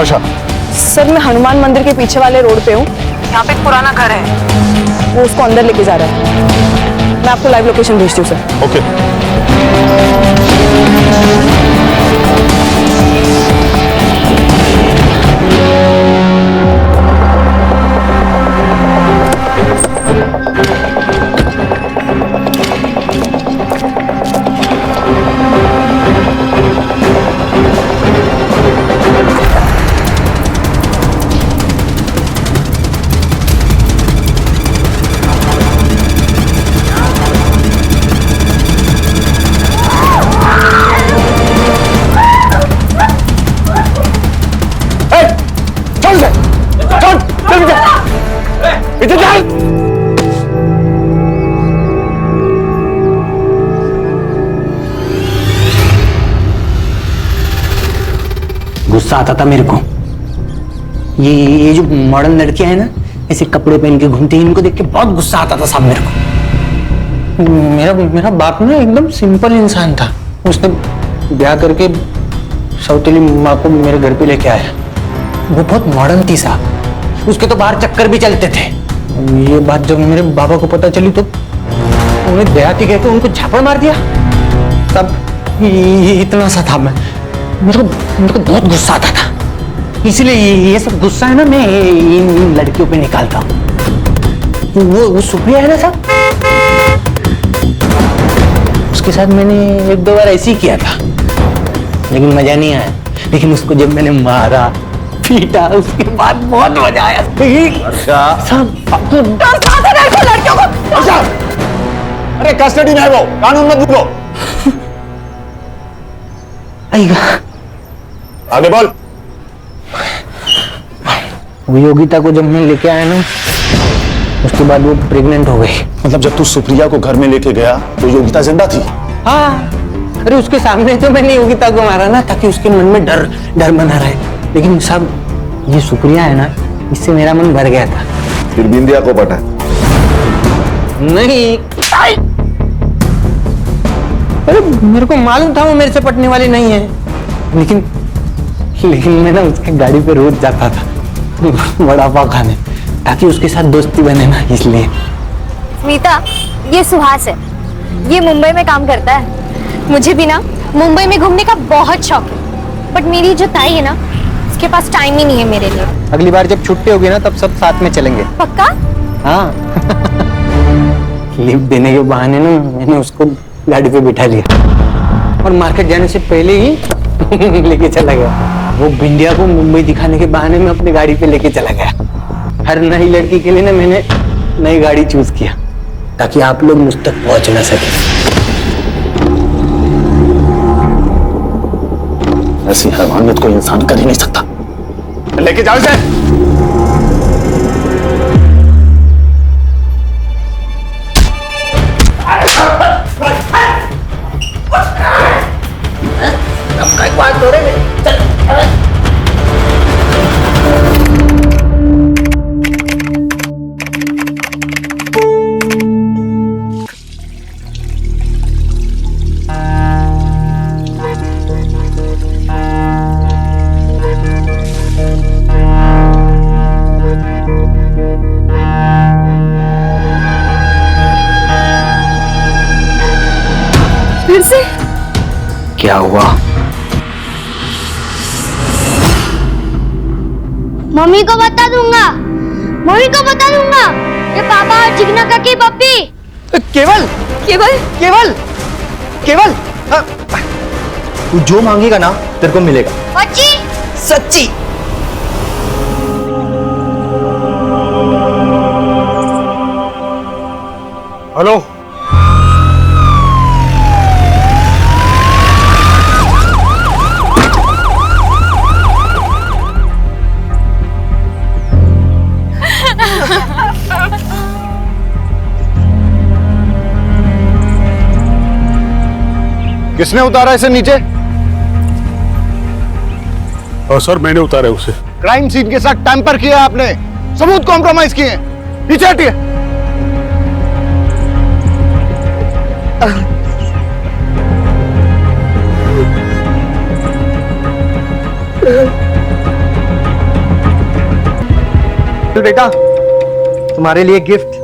आशा? सर मैं हनुमान मंदिर के पीछे वाले रोड पे हूँ। यहाँ पे एक पुराना घर है, वो उसको अंदर लेके जा रहा है। मैं आपको लाइव लोकेशन भेजती हूँ सर। ओके। गुस्सा आता था मेरे को। ये जो मॉडर्न लड़कियां हैं ना, ऐसे कपड़े पहन के घूमती हैं, इनको देख के बहुत गुस्सा आता था साहब मेरे को। मेरा बाप ना एकदम सिंपल इंसान था। उसने ब्याह करके सौतेली माँ को मेरे घर पे लेके आया। वो बहुत मॉडर्न थी साहब, उसके तो बाहर चक्कर भी चलते थे। ये बात जब मेरे बाबा को पता चली तो उन्हें देहाती कहकर उनको झापड़ मार दिया। तब इतना सा था मैं, मेरे को बहुत गुस्सा आता था। इसलिए ये सब गुस्सा है ना मैं इन लड़कियों पे निकालता हूँ। वो सुप्रिया है ना साहब, उसके साथ मैंने एक दो बार ऐसे ही किया था, लेकिन मजा नहीं आया। लेकिन उसको जब मैंने मारा पीटा, उसके बाद बहुत मजा आया। लड़कियों को अरे कस्टडी में है वो, कानून मत भूलो। आगे बोल। वो योगिता को जब मैं लेके आया ना, उसके बाद वो प्रेग्नेंट हो गई। मतलब जब तू सुप्रिया को घर में लेके गया तो योगिता जिंदा थी? हाँ, अरे उसके सामने तो मैंने योगिता को मारा ना, ताकि उसके मन में डर बना रहे। लेकिन साहब ये सुप्रिया है ना, इससे मेरा मन भर गया था। फिर बिंदिया को पटा? नहीं, अरे मेरे को मालूम था वो मेरे से पटने वाली नहीं है, लेकिन मैं ना उसके गाड़ी पे रोज जाता था वड़ा पाव खाने, ताकि उसके साथ दोस्ती बने ना, इसलिए। स्मिता, ये सुहास है, ये मुंबई में काम करता है। मुझे भी ना मुंबई में घूमने का बहुत शौक है, बट मेरी जो ताई है ना, उसके पास टाइम ही नहीं है मेरे लिए। अगली बार जब छुट्टी होगी ना, तब सब साथ में चलेंगे। पक्का? हाँ। लिफ्ट देने के बहाने ना मैंने उसको गाड़ी पे बिठा लिया और मार्केट जाने से पहले ही लेके चला गया। वो बिंदिया को मुंबई दिखाने के बहाने में अपनी गाड़ी पे लेके चला गया। हर नई लड़की के लिए ना मैंने नई गाड़ी चूज किया, ताकि आप लोग मुझ तक पहुंच ना सके। ऐसी हैवानियत कोई इंसान कर ही नहीं सकता। लेके जाओ इसे। फिर से क्या हुआ? मम्मी को बता दूंगा, मम्मी को बता दूंगा, ये पापा और चिकना का की पप्पी। केवल केवल केवल केवल तू जो मांगेगा ना तेरे को मिलेगा। बच्ची सच्ची। हेलो, किसने उतारा इसे नीचे? सर मैंने उतारा उसे। क्राइम सीन के साथ टैंपर किया आपने, सबूत कॉम्प्रोमाइज किए। नीचे हटिए। बेटा, तुम्हारे लिए गिफ्ट,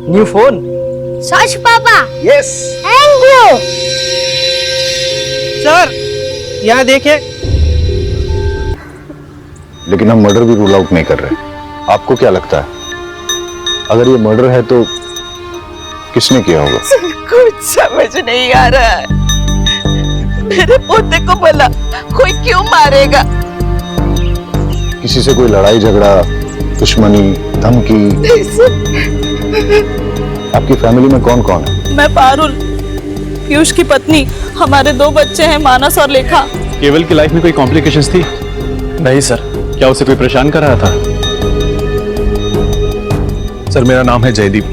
न्यू फोन। सच पापा? Yes thank you. सर, यहाँ देखिए। लेकिन हम मर्डर भी रूल आउट नहीं कर रहे। आपको क्या लगता है, अगर ये मर्डर है तो किसने किया होगा? कुछ समझ नहीं आ रहा है। मेरे पोते को भला कोई क्यों मारेगा? किसी से कोई लड़ाई झगड़ा, दुश्मनी, धमकी? आपकी फैमिली में कौन कौन है? मैं पारुल, पीयूष की पत्नी। हमारे 2 बच्चे हैं, मानस और लेखा। केवल की लाइफ में कोई कॉम्प्लिकेशंस थी? नहीं सर। क्या उसे कोई परेशान कर रहा था? सर, मेरा नाम है जयदीप।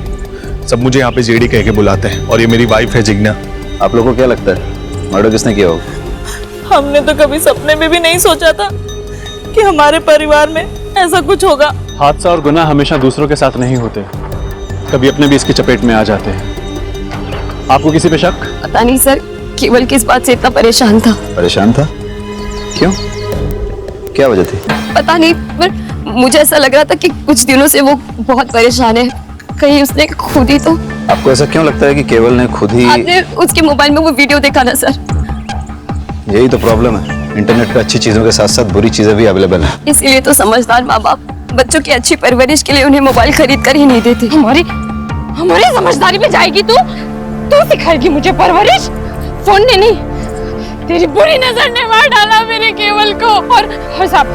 सब मुझे यहाँ पे जेडी कह के बुलाते हैं, और ये मेरी वाइफ है जिग्ना। आप लोगों को क्या लगता है मर्डर किसने किया होगा? हमने तो कभी सपने में भी नहीं सोचा था कि हमारे परिवार में ऐसा कुछ होगा। हादसा और गुनाह हमेशा दूसरों के साथ नहीं होते, कभी अपने भी इसकी चपेट में आ जाते हैं। आपको किसी पे शक? पता नहीं सर, केवल किस बात से इतना परेशान था। परेशान था? क्यों? क्या वजह थी? पता नहीं, पर मुझे ऐसा लग रहा था कि कुछ दिनों से वो बहुत परेशान है। कहीं उसने खुद ही तो। आपको ऐसा क्यों लगता है कि केवल ने खुद ही? आपने उसके मोबाइल में वो वीडियो देखा ना सर? यही तो प्रॉब्लम है, इंटरनेट पे अच्छी चीजों के साथ साथ बुरी चीजें भी अवेलेबल है। इसीलिए तो समझदार माँ बाप बच्चों की अच्छी परवरिश के लिए उन्हें मोबाइल खरीद कर ही नहीं देते। हमारी समझदारी पे जाएगी तू सिखाएगी मुझे परवरिश? फोन ने नहीं, तेरी बुरी नजर ने मार डाला मेरे केवल को। और साहब,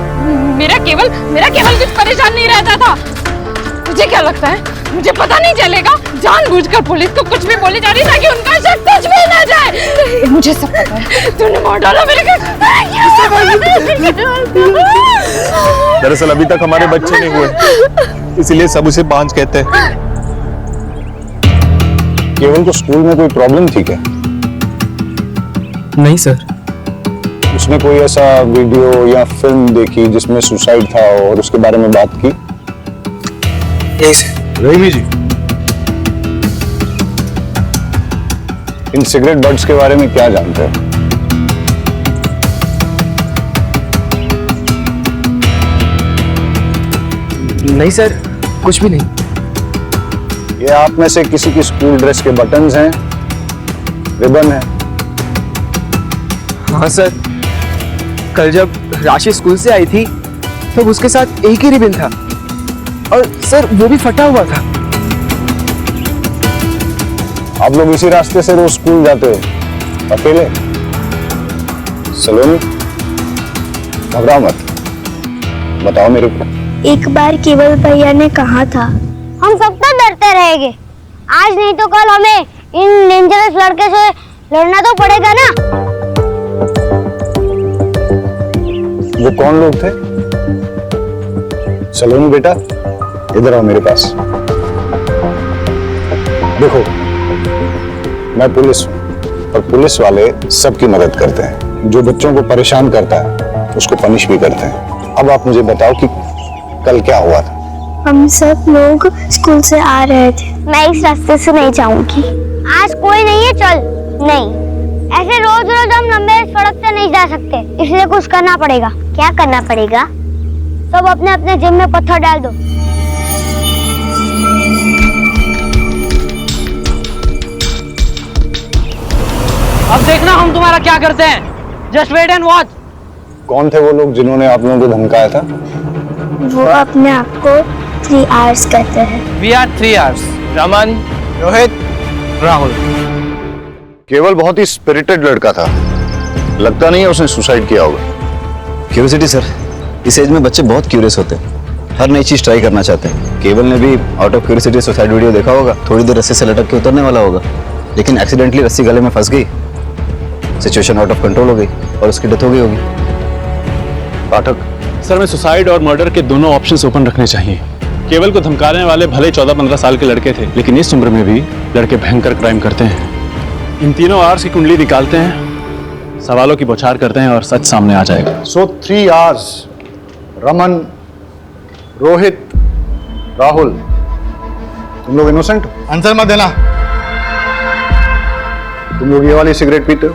मेरा केवल कुछ परेशान नहीं रहता था। मुझे क्या लगता है, मुझे पता नहीं चलेगा? जानबूझकर पुलिस को कुछ भी बोली जा रही ताकि उनका शक सच में ना जाए। मुझे सब पता है, तूने मार डाला मेरे दरअसल अभी तक हमारे बच्चे नहीं हुए, इसीलिए सब उसे बांझ कहते हैं। केवल को स्कूल में कोई प्रॉब्लम थी क्या? नहीं सर। उसने कोई ऐसा वीडियो या फिल्म देखी जिसमें सुसाइड था और उसके बारे में बात की? नहीं सर। रहीमी जी, इन सिगरेट बट्स के बारे में क्या जानते हो? नहीं सर, कुछ भी नहीं। ये आप में से किसी की स्कूल ड्रेस के बटन्स हैं, रिबन है? हाँ सर, कल जब राशि स्कूल से आई थी तब उसके साथ एक ही रिबन था, और सर वो भी फटा हुआ था। आप लोग इसी रास्ते से रोज स्कूल जाते हो अकेले? सलोनी, घबराओ मत, बताओ मेरे को। एक बार केवल भैया ने कहा था, हम सब तो डरते रहेंगे, आज नहीं तो कल हमें इन डेंजरस लड़के से लड़ना तो पड़ेगा ना। वो कौन लोग थे? सलोनी बेटा, इधर आओ मेरे पास। देखो, मैं पुलिस हूं, और पुलिस वाले सबकी मदद करते हैं। जो बच्चों को परेशान करता है उसको पनिश भी करते हैं। अब आप मुझे बताओ कि कल क्या हुआ था? हम सब लोग स्कूल से आ रहे थे। मैं इस रास्ते से नहीं जाऊंगी। आज कोई नहीं है, चल। नहीं, ऐसे रोज रोज हम लंबे सड़क से नहीं जा सकते, इसलिए कुछ करना पड़ेगा। क्या करना पड़ेगा? सब अपने अपने जेब में पत्थर डाल दो। अब देखना हम तुम्हारा क्या करते हैं। Just wait and watch. कौन थे वो लोग जिन्होंने आप लोगों को धमकाया था? वो अपने आप को 3 आवर्स कहते हैं। We are 3 hours. Raman, Rohit, Rahul. केवल बहुत ही स्पिरिटेड लड़का था, लगता नहीं है उसने सुसाइड किया होगा। क्यूरियोसिटी सर, इस एज में बच्चे बहुत क्यूरियस होते हैं, हर नई चीज ट्राई करना चाहते हैं। केवल ने भी out of curiosity suicide video देखा होगा, थोड़ी देर रस्सी से लटक के उतरने वाला होगा, लेकिन एक्सीडेंटली रस्सी गले में फंस गई, सिचुएशन आउट ऑफ कंट्रोल हो गई और उसकी डेथ हो गई होगी। पाठक सर, मैं सुसाइड और मर्डर के दोनों ऑप्शंस ओपन रखने चाहिए। केवल को धमकाने वाले भले 14-15 साल के लड़के थे, लेकिन इस उम्र में भी लड़के भयंकर क्राइम करते हैं। इन तीनों आवर्स की कुंडली निकालते हैं, सवालों की बौछार करते हैं और सच सामने आ जाएगा। सो 3 आवर्स, रमन, रोहित, राहुल, तुम लोग इनोसेंट हो? आंसर मत देना। तुम लोग ये वाली सिगरेट पीते हो?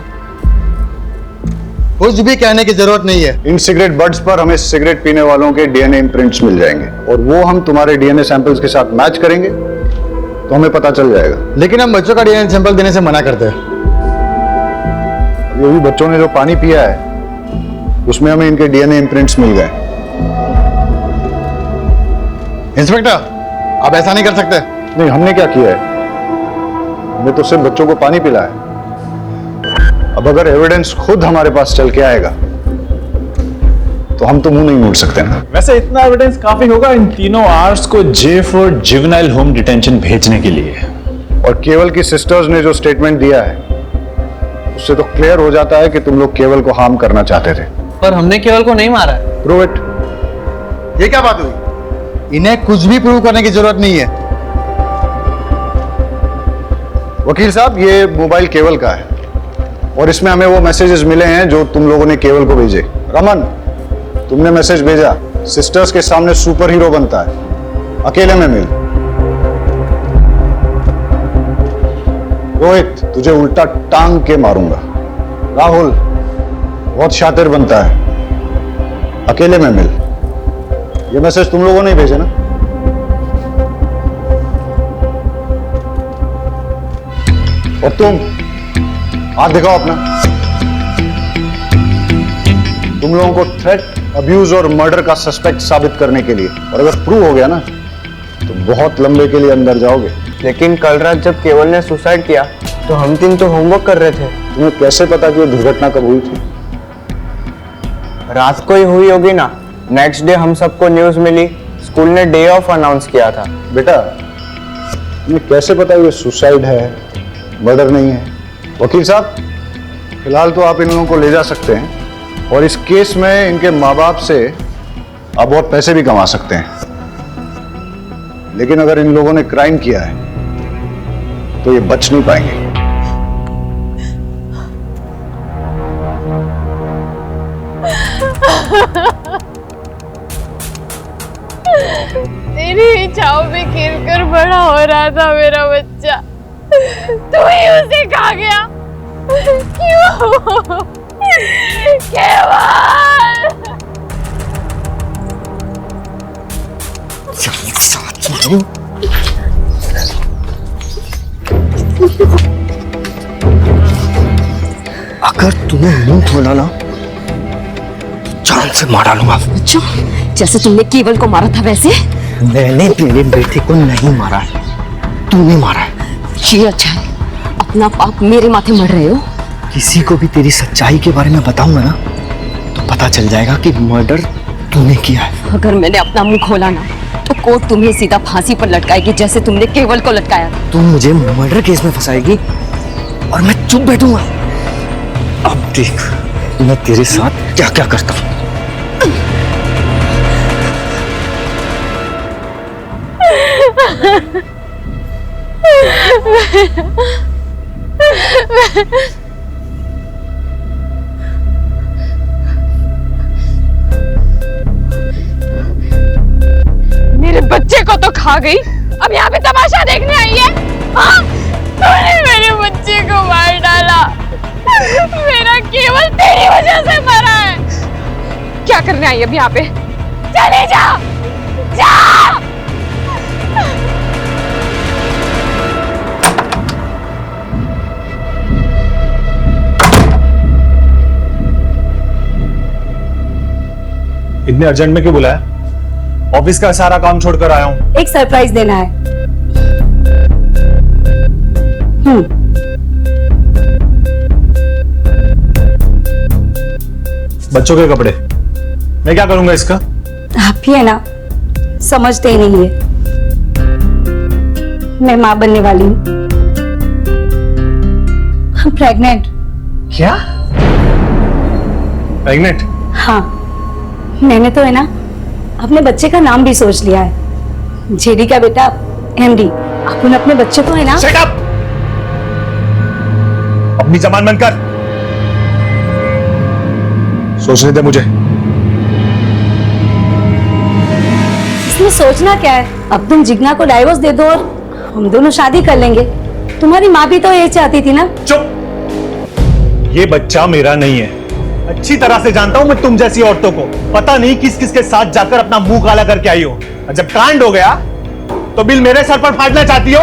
कुछ भी कहने की जरूरत नहीं है। इन सिगरेट बड्स पर हमें सिगरेट पीने वालों के डीएनए इम्प्रिंट्स मिल जाएंगे और वो हम तुम्हारे डीएनए सैंपल्स के साथ मैच करेंगे तो हमें पता चल जाएगा। लेकिन हम बच्चों का डीएनए सैंपल देने से मना करते हैं। ये भी बच्चों ने जो पानी पिया है उसमें हमें इनके डीएनए इम्प्रिंट्स मिल गए। इंस्पेक्टर, आप ऐसा नहीं कर सकते। नहीं, हमने क्या किया है, हमने तो सिर्फ बच्चों को पानी पिलाया है। अब अगर एविडेंस खुद हमारे पास चल के आएगा तो हम तो मुंह नहीं मोड़ सकते ना। वैसे इतना एविडेंस काफी होगा इन तीनों आर्ट्स को J for juvenile home detention भेजने के लिए। और केवल की सिस्टर्स ने जो स्टेटमेंट दिया है उससे तो क्लियर हो जाता है कि तुम लोग केवल को हार्म करना चाहते थे। पर हमने केवल को नहीं मारा है। Prove it. ये क्या बात हुई? इन्हें कुछ भी प्रूव करने की जरूरत नहीं है। वकील साहब, ये मोबाइल केवल का है और इसमें हमें वो मैसेजेस मिले हैं जो तुम लोगों ने केवल को भेजे। रमन, तुमने मैसेज भेजा सिस्टर्स के सामने सुपर हीरो बनता है, अकेले में मिल। रोहित, तुझे उल्टा टांग के मारूंगा। राहुल, बहुत शातिर बनता है, अकेले में मिल। ये मैसेज तुम लोगों ने भेजे ना? और तुम हाथ दिखाओ अपना। तुम लोगों को थ्रेट, अब्यूज और मर्डर का सस्पेक्ट साबित करने के लिए, और अगर प्रूव हो गया ना तो बहुत लंबे के लिए अंदर जाओगे। लेकिन कल रात जब केवल ने सुसाइड किया तो हम तीन तो होमवर्क कर रहे थे। तुम्हें कैसे पता कि वो दुर्घटना कब हुई थी? रात को ही हुई होगी ना। नेक्स्ट डे हम सबको न्यूज मिली, स्कूल ने डे ऑफ अनाउंस किया था। बेटा, तुम्हें कैसे पता ये सुसाइड है, मर्डर नहीं है? वकील साहब, फिलहाल तो आप इन लोगों को ले जा सकते हैं और इस केस में इनके माँ बाप से आप बहुत पैसे भी कमा सकते हैं। लेकिन अगर इन लोगों ने क्राइम किया है तो ये बच नहीं पाएंगे। तेरी इच्छाओं में खेलकर बड़ा हो रहा था मेरा बच्चा, तू ही उसे खा गया। क्यों? अगर तूने मुंह खोला ना जान से मार डालूंगा। अच्छा, जैसे तुमने केवल को मारा था वैसे? मैंने तेरे बेटे को नहीं मारा है, तूने मारा है। ये अच्छा है, अपना पाप मेरे माथे मर रहे हो। किसी को भी तेरी सच्चाई के बारे में बताऊंगा ना तो पता चल जाएगा कि मर्डर तूने किया है। अगर मैंने अपना मुंह खोला ना तो कोर्ट तुम्हें सीधा फांसी पर लटकाएगी, जैसे तुमने केवल को लटकाया था। तू मुझे मर्डर केस में फंसाएगी और मैं चुप बैठूंगा। अब देख मैं तेरे साथ क्या क्या करता हूं। मेरे बच्चे को तो खा गई, अब यहाँ पे तमाशा देखने आई है? हाँ? तूने मेरे बच्चे को मार डाला, मेरा केवल तेरी वजह से मरा है। क्या करने आई अब यहाँ पे? चले जा, जा। इतने अर्जेंट में क्यों बुलाया? ऑफिस का सारा काम छोड़कर आया हूं। एक सरप्राइज देना है। बच्चों के कपड़े मैं क्या करूंगा इसका? आप ही है ना, समझते ही नहीं है। मैं माँ बनने वाली हूँ, प्रेग्नेंट। क्या? प्रेग्नेंट? हाँ, मैंने तो है ना अपने बच्चे का नाम भी सोच लिया है, जेडी का बेटा एमडी। अपन अपने बच्चे को है ना। Shut up! अपनी जबान बंद कर। सोचने दे मुझे। इसमें सोचना क्या है? अब तुम जिग्ना को डाइवोर्स दे दो और हम दोनों शादी कर लेंगे। तुम्हारी माँ भी तो ये चाहती थी ना। चुप! ये बच्चा मेरा नहीं है। अच्छी तरह से जानता हूं मैं तुम जैसी औरतों को। पता नहीं किस किस के साथ जाकर अपना मुंह काला करके आई हो। और जब कांड हो गया तो बिल मेरे सर पर फाड़ना चाहती हो?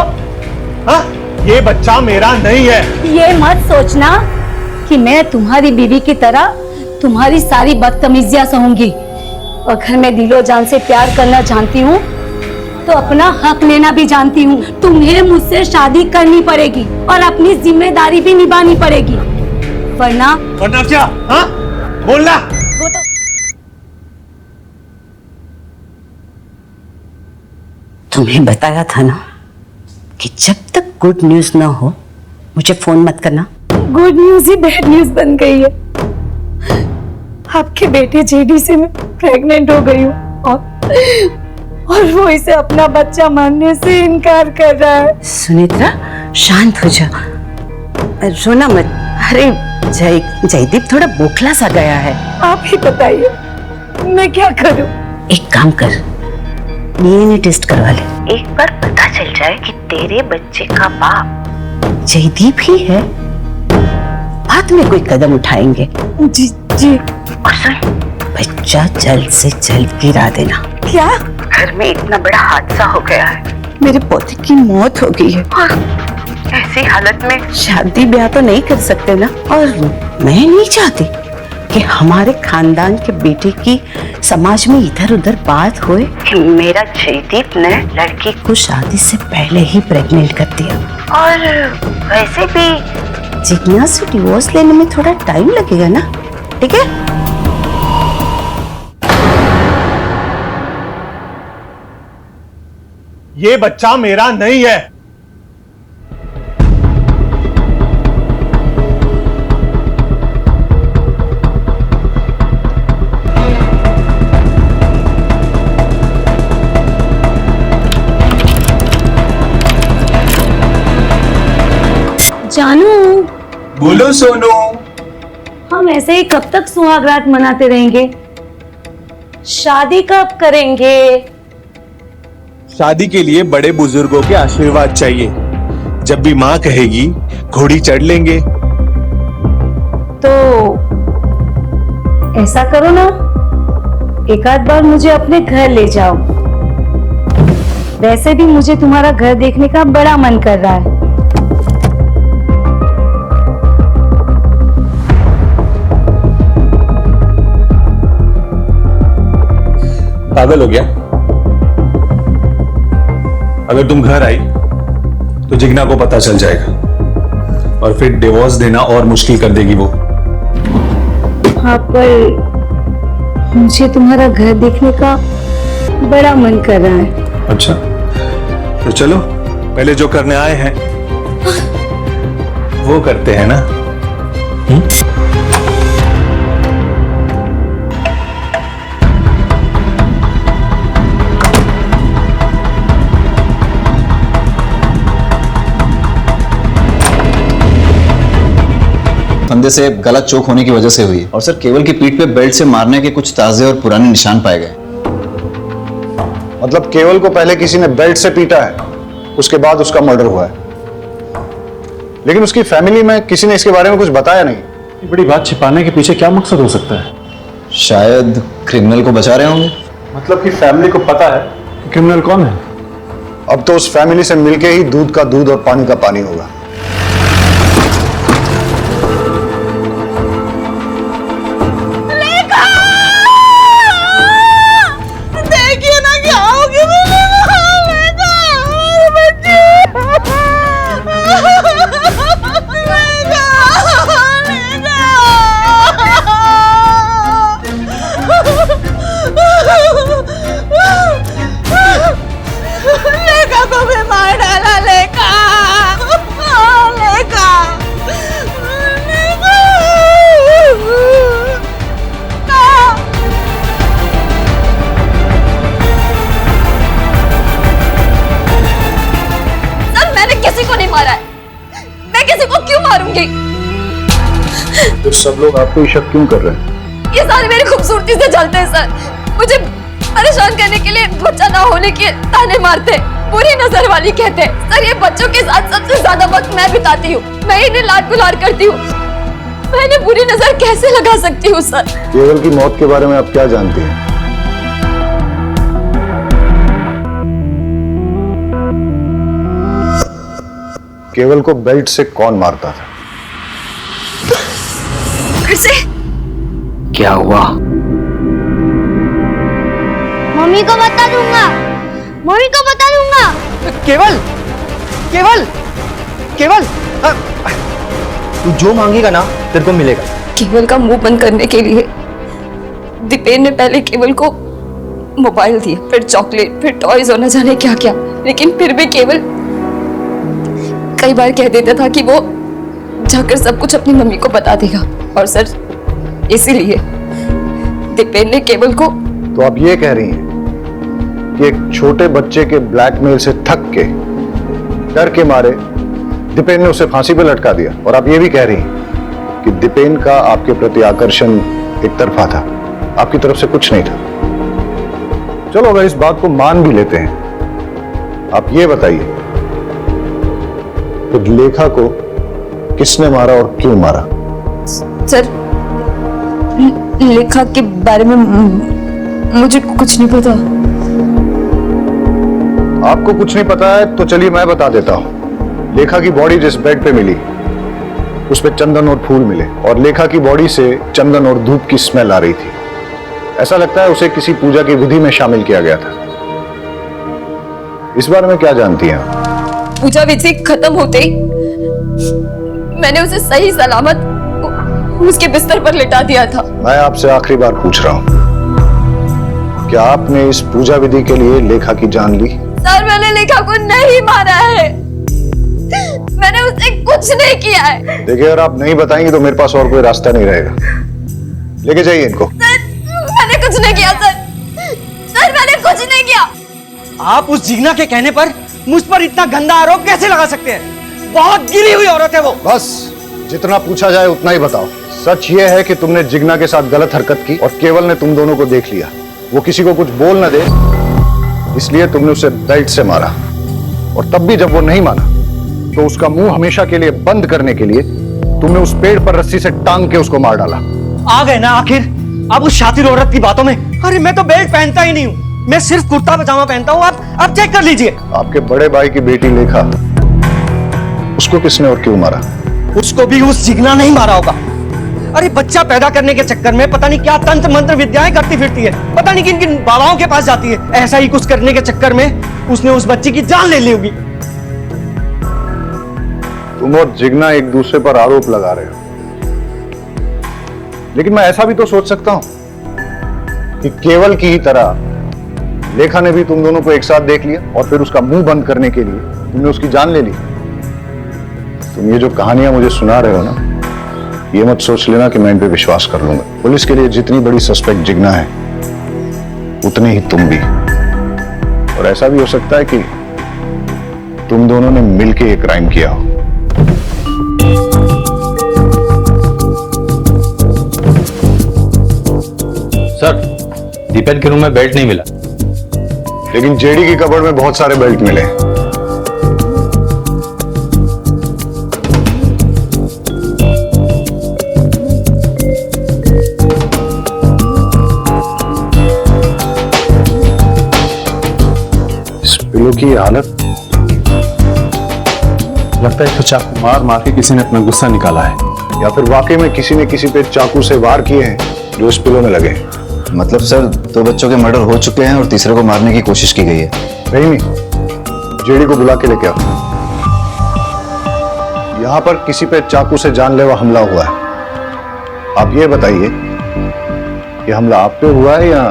हाँ? ये बच्चा मेरा नहीं है। ये मत सोचना कि मैं तुम्हारी बीवी की तरह तुम्हारी सारी बदतमीजियां सहूंगी। अगर मैं दिलो जान से प्यार करना जानती हूँ तो अपना हक लेना भी जानती हूँ। तुम्हें मुझसे शादी करनी पड़ेगी और अपनी जिम्मेदारी भी निभानी पड़ेगी, वरना क्या? हाँ? बोलना। वो तो तुम्हें बताया था ना कि जब तक गुड न्यूज ना हो मुझे फोन मत करना। गुड न्यूज ही बैड न्यूज बन गई है। आपके बेटे जेडी से मैं प्रेग्नेंट हो गई हूँ और वो इसे अपना बच्चा मानने से इनकार कर रहा है। सुनेत्रा शांत हो जा, रोना मत। अरे जयदीप थोड़ा बोखला सा गया है। आप ही बताइए मैं क्या करूं? एक काम कर, डीएनए टेस्ट करवा ले। एक बार पता चल जाए कि तेरे बच्चे का बाप जयदीप ही है, बाद में कोई कदम उठाएंगे। जी जी। और सुन, बच्चा जल्द से जल्द गिरा देना। क्या? घर में इतना बड़ा हादसा हो गया है, मेरे पोते की मौत हो गई है और ऐसी हालत में शादी ब्याह तो नहीं कर सकते ना। और मैं नहीं चाहती कि हमारे खानदान के बेटे की समाज में इधर उधर बात होए कि मेरा जयदीप ने लड़की को शादी से पहले ही प्रेग्नेंट कर दिया। और वैसे भी जिज्ञासा से डिवोर्स लेने में थोड़ा टाइम लगेगा ना, ठीक है? ये बच्चा मेरा नहीं है। जानू। बोलो सोनू। हम ऐसे ही कब तक सुहागरात मनाते रहेंगे? शादी कब करेंगे? शादी के लिए बड़े बुजुर्गों के आशीर्वाद चाहिए। जब भी माँ कहेगी घोड़ी चढ़ लेंगे। तो ऐसा करो ना, एक आध बार मुझे अपने घर ले जाओ। वैसे भी मुझे तुम्हारा घर देखने का बड़ा मन कर रहा है। पागल हो गया? अगर तुम घर आई तो जिग्ना को पता चल जाएगा और फिर डिवोर्स देना और मुश्किल कर देगी वो। हाँ, पर मुझे तुम्हारा घर देखने का बड़ा मन कर रहा है। अच्छा, तो चलो पहले जो करने आए हैं वो करते हैं ना। फंदे से गलत चोक होने की वजह से हुई और सर केवल की पीठ पे बेल्ट से मारने के कुछ ताजे और पुराने निशान पाए गए। मतलब केवल को पहले किसी ने बेल्ट से पीटा है, उसके बाद उसका मर्डर हुआ है, लेकिन उसकी फैमिली में किसी ने इसके बारे में कुछ बताया नहीं। ये बड़ी बात छिपाने के पीछे क्या मकसद हो सकता है? शायद क्रिमिनल को बचा रहे होंगे। मतलब कि फैमिली को पता है कि क्रिमिनल कौन है? अब तो उस फैमिली से मिलके ही दूध का दूध और पानी का पानी होगा। तो सब लोग आपको शक क्यों कर रहे हैं? ये सारे मेरी खूबसूरती से जलते हैं सर। मुझे परेशान करने के लिए बच्चा ना होने के ताने मारते, बुरी नजर वाली कहते। सर ये बच्चों के साथ सबसे ज्यादा वक्त मैं बिताती हूँ, मैं इन्हें लाड गुलार करती हूँ। मैंने बुरी नजर कैसे लगा सकती हूँ सर? केवल की मौत के बारे में आप क्या जानती हैं? केवल को बेल्ट से कौन मारता था? फिर से क्या हुआ? मम्मी को बता दूंगा, मम्मी को बता दूंगा। केवल केवल केवल तू जो मांगेगा ना तेरे को मिलेगा। केवल का मुंह बंद करने के लिए दीपेन ने पहले केवल को मोबाइल दिया, फिर चॉकलेट, फिर टॉयज और न जाने क्या क्या, लेकिन फिर भी केवल कई बार कह देता था कि वो जाकर सब कुछ अपनी मम्मी को बता देगा। और सर इसीलिए दीपेन ने केवल को। तो आप ये कह रही हैं कि एक छोटे बच्चे के ब्लैकमेल से थक के, डर के मारे दीपेन ने उसे फांसी पे लटका दिया, और आप ये भी कह रही हैं कि दीपेन का आपके प्रति आकर्षण एक तरफा था, आपकी तरफ से कुछ नहीं था। चलो अगर इस बात को मान भी लेते हैं, आप ये बताइए कि लेखा को किसने मारा और क्यों मारा? सर लेखा के बारे में मुझे कुछ नहीं पता। आपको कुछ नहीं पता है तो चलिए मैं बता देता हूं। लेखा की बॉडी जिस बेड पे मिली उस पे चंदन और फूल मिले, और लेखा की बॉडी से चंदन और धूप की स्मेल आ रही थी। ऐसा लगता है उसे किसी पूजा की विधि में शामिल किया गया था। इस बारे में क्या जानती हैं आप? पूजा विधि खत्म होते ही मैंने उसे सही सलामत उसके बिस्तर पर लिटा दिया था। मैं आपसे आखिरी बार पूछ रहा हूं, क्या आपने इस पूजा विधि के लिए लेखा की जान ली? सर मैंने लेखा को नहीं मारा है, मैंने उसे कुछ नहीं किया है। देखिए अगर आप नहीं बताएंगे तो मेरे पास और कोई रास्ता नहीं रहेगा। लेके जाइए इनको। सर मैंने कुछ नहीं किया सर, सर मैंने कुछ नहीं किया। आप उस जिग्ना के कहने पर मुझ पर इतना गंदा आरोप कैसे लगा सकते हैं? बहुत गिरी हुई औरत है वो। बस जितना पूछा जाए उतना ही बताओ। सच ये है कि तुमने जिग्ना के साथ गलत हरकत की और केवल ने तुम दोनों को देख लिया। वो किसी को कुछ बोल न दे इसलिए तुमने उसे बेल्ट से मारा, और तब भी जब वो नहीं माना तो उसका मुंह हमेशा के लिए बंद करने के लिए तुमने उस पेड़ पर रस्सी से टांग के उसको मार डाला। आ गए ना आखिर अब उस शातिर औरत की बातों में। अरे मैं तो बेल्ट पहनता ही नहीं हूँ, मैं सिर्फ कुर्ता पजामा पहनता हूँ। आप चेक कर लीजिए। आपके बड़े भाई की बेटी लेखा, उसको किसने और क्यों मारा? उसको भी उस जिग्ना नहीं मारा होगा। अरे बच्चा पैदा करने के चक्कर में पता नहीं क्या तंत्र मंत्र विद्याएं करती फिरती है, पता नहीं किन किन बाबाओं के पास जाती है। ऐसा ही कुछ करने के चक्कर में उसने उस बच्ची की जान ले ली होगी। तुम और जिग्ना एक दूसरे पर आरोप लगा रहे हो, लेकिन मैं ऐसा भी तो सोच सकता हूं कि केवल की ही तरह लेखा ने भी तुम दोनों को एक साथ देख लिया और फिर उसका मुंह बंद करने के लिए तुमने उसकी जान ले ली। तुम ये जो कहानियां मुझे सुना रहे हो ना, ये मत सोच लेना कि मैं इन पे विश्वास कर लूंगा। पुलिस के लिए जितनी बड़ी सस्पेक्ट जिग्ना है उतनी ही तुम भी, और ऐसा भी हो सकता है कि तुम दोनों ने मिलके एक क्राइम किया हो। सर दीपेन के रूम में बेल्ट नहीं मिला, लेकिन जेडी की कबर्ड में बहुत सारे बेल्ट मिले। इस पिलो की हालत, लगता है तो चाकू मार मार के किसी ने अपना गुस्सा निकाला है, या फिर वाकई में किसी ने किसी पे चाकू से वार किए हैं जो इस पिलो में लगे। मतलब सर 2 बच्चों के मर्डर हो चुके हैं और तीसरे को मारने की कोशिश की गई है। नहीं, जेडी को बुला के लेके आओ। यहां पर किसी पे चाकू से जानलेवा हमला हुआ है। आप ये बताइए कि हमला आप पे हुआ है या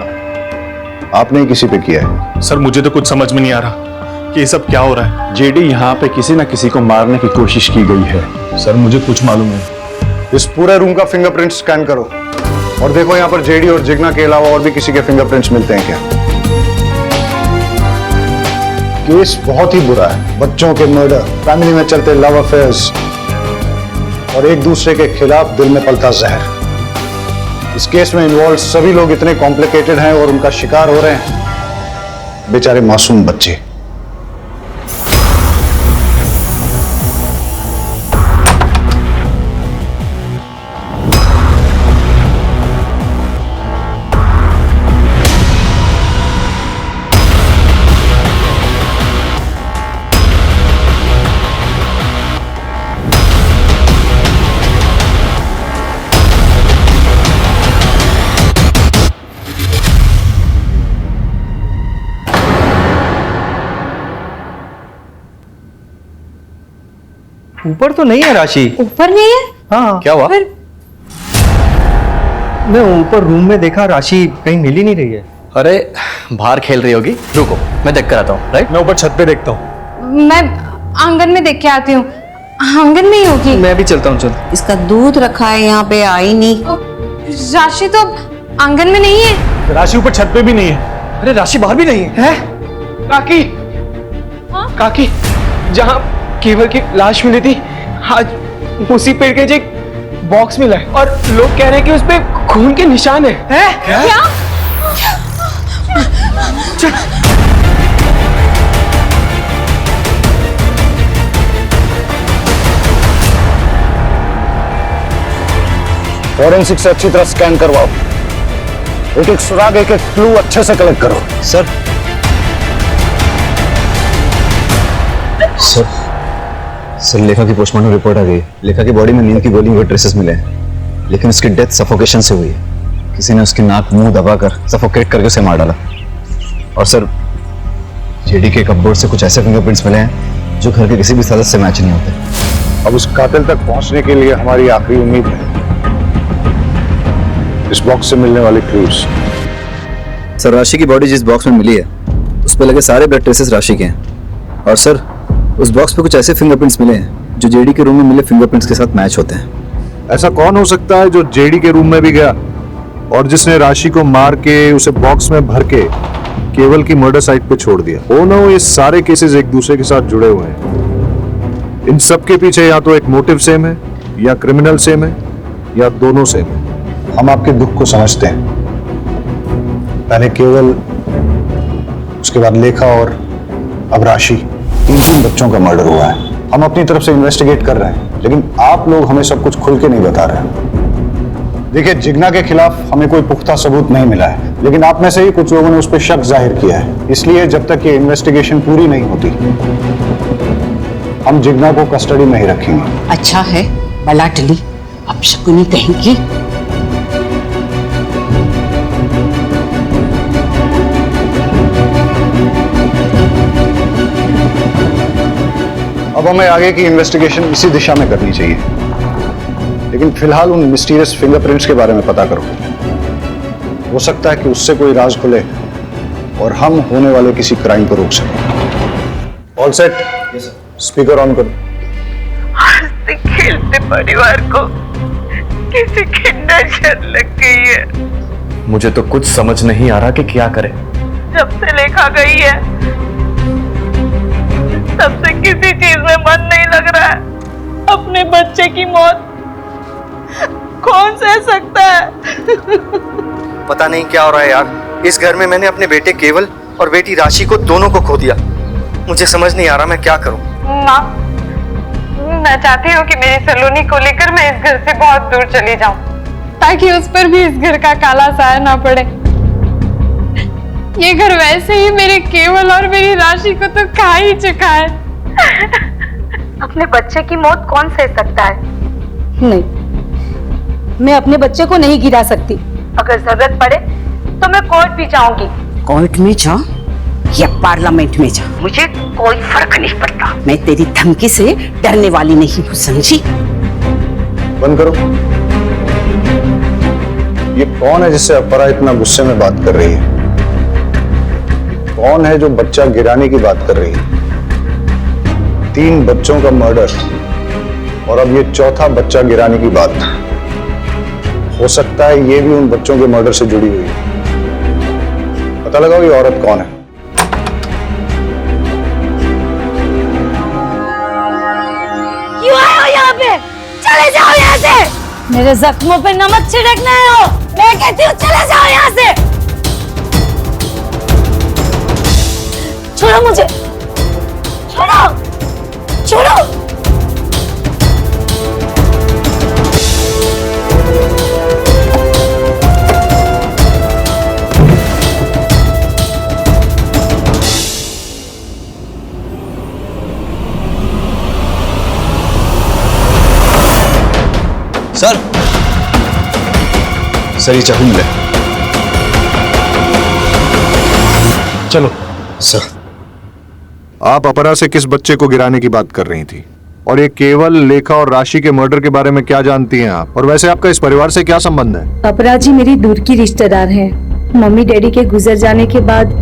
आपने किसी पे किया है? सर मुझे तो कुछ समझ में नहीं आ रहा कि ये सब क्या हो रहा है। जेडी यहाँ पे किसी ना किसी को मारने की कोशिश की गई है। सर मुझे कुछ मालूम नहीं। इस पूरे रूम का फिंगरप्रिंट स्कैन करो और देखो यहाँ पर जेडी और जिग्ना के अलावा और भी किसी के फिंगरप्रिंट्स मिलते हैं क्या। केस बहुत ही बुरा है। बच्चों के मर्डर, फैमिली में चलते लव अफेयर्स और एक दूसरे के खिलाफ दिल में पलता जहर। इस केस में इन्वॉल्व सभी लोग इतने कॉम्प्लिकेटेड हैं और उनका शिकार हो रहे हैं बेचारे मासूम बच्चे। ऊपर तो नहीं है राशि। ऊपर नहीं है? हाँ। क्या हुआ? मैं ऊपर रूम में देखा, राशि कहीं मिल ही नहीं रही है। अरे बाहर खेल रही होगी, रुको मैं देख कर आता हूँ। राइट, मैं ऊपर छत पे देखता हूँ। मैं आंगन में देख के आती हूँ, आंगन में ही होगी। मैं भी चलता हूँ, चल। इसका दूध रखा है यहाँ पे, आई नहीं। राशि तो आंगन में नहीं है। राशि ऊपर छत पे भी नहीं है। अरे राशि बाहर भी नहीं है। काकी, काकी, जहाँ केवल की लाश मिली थी, आज उसी पेड़ के एक बॉक्स मिला है और लोग कह रहे हैं कि उस पे खून के निशान है। क्या? फॉरेंसिक से अच्छी तरह स्कैन करवाओ, एक एक सुराग, एक एक क्लू अच्छे से कलेक्ट करो। सर सर सर लेखा की पोस्टमार्टम रिपोर्ट आ गई है। लेखा की बॉडी में नींद की गोलियों के ट्रेसेस मिले हैं, लेकिन उसकी डेथ सफोकेशन से हुई है। किसी ने उसकी नाक मुंह दबाकर सफोकेट करके उसे मार डाला। और सर जेडी के कपबोर्ड से कुछ ऐसे फिंगरप्रिंट्स मिले हैं जो घर के किसी भी सदस्य से मैच नहीं होते। अब उस कातिल तक पहुंचने के लिए हमारी आखिरी उम्मीद है इस बॉक्स से मिलने वाले क्लूज। सर राशि की बॉडी जिस बॉक्स में मिली है उस पर लगे सारे ब्लड ट्रेसेस राशि के हैं। और सर उस बॉक्स पे कुछ ऐसे फिंगरप्रिंट्स मिले हैं जो जेडी के रूम में मिले फिंगरप्रिंट्स के साथ मैच होते हैं। ऐसा कौन हो सकता है जो जेडी के रूम में भी गया और जिसने राशि को मार के उसे बॉक्स में भर के केवल की मर्डर साइट पे छोड़ दिया? ओ नो, ये सारे केसेस एक दूसरे के साथ जुड़े हुए हैं। इन सब के पीछे या तो एक मोटिव सेम है, या क्रिमिनल सेम है, या दोनों सेम है। हम आपके दुख को समझते हैं। पहले केवल, उसके बाद लेखा और अब राशि, तीन बच्चों का मर्डर हुआ है। हम अपनी तरफ से इन्वेस्टिगेट कर रहे हैं, लेकिन आप लोग हमें सब कुछ खुल के नहीं बता रहे हैं। देखिए, जिग्ना के खिलाफ हमें कोई पुख्ता सबूत नहीं मिला है, लेकिन आप में से ही कुछ लोगों ने उस पर शक जाहिर किया है। इसलिए जब तक ये इन्वेस्टिगेशन पूरी नहीं होती, हम जिग्ना को कस्टडी में ही रखेंगे। अच्छा है, बला टली, अब शकुनी कहेंगी। अब हमें आगे की इन्वेस्टिगेशन इसी दिशा में करनी चाहिए, लेकिन फिलहाल उन मिस्टीरियस फिंगरप्रिंट्स के बारे में पता करो। हो सकता है कि उससे कोई राज खुले और हम होने वाले किसी क्राइम को रोक सकें। All set? स्पीकर ऑन करो। हंसते खेलते परिवार को किसी की नजर लग गई है। मुझे तो कुछ समझ नहीं आ रहा कि क्या करें। जब से लेखा गई है तब से किसी चीज में मन नहीं लग रहा है। अपने बच्चे की मौत कौन सह सकता है? पता नहीं क्या हो रहा है यार। इस घर में मैंने अपने बेटे केवल और बेटी राशि को दोनों को खो दिया। मुझे समझ नहीं आ रहा मैं क्या करूं। माँ, मैं चाहती हूँ कि मेरी सलोनी को लेकर मैं इस घर से बहुत दूर चली जाऊं, ताकि उस पर भी इस घर का काला साया ना पड़े। ये घर वैसे ही मेरे केवल और मेरी राशि को तो खा ही चुका है। अपने बच्चे की मौत कौन सह सकता है? नहीं, मैं अपने बच्चे को नहीं गिरा सकती। अगर जरूरत पड़े तो मैं कोर्ट भी जाऊंगी। कोर्ट में जा या पार्लियामेंट में जा, मुझे कोई फर्क नहीं पड़ता। मैं तेरी धमकी से डरने वाली नहीं हूँ, समझी? बंद करो। ये कौन है जिससे अपरा इतना गुस्से में बात कर रही है? कौन है जो बच्चा गिराने की बात कर रही है? 3 बच्चों का मर्डर और अब ये चौथा बच्चा गिराने की बात। हो सकता है ये भी उन बच्चों के मर्डर से जुड़ी हुई है। पता लगाओ ये औरत कौन है। क्यों आए हो यहाँ पे? चले जाओ यहाँ से। मेरे जख्मों पे नमक छिड़कना है हो। मैं कहती हूँ चले जाओ यहाँ से। छोड़ो मुझे, छोड़ो, छोड़ो। सर ये चाकू मिला। चलो। सर, आप अपरा से किस बच्चे को गिराने की बात कर रही थी और ये केवल, लेखा और राशि के मर्डर के बारे में क्या जानती हैं आप? और वैसे आपका इस परिवार से क्या संबंध है? अपराजी मेरी दूर की रिश्तेदार है। मम्मी डैडी के गुजर जाने के बाद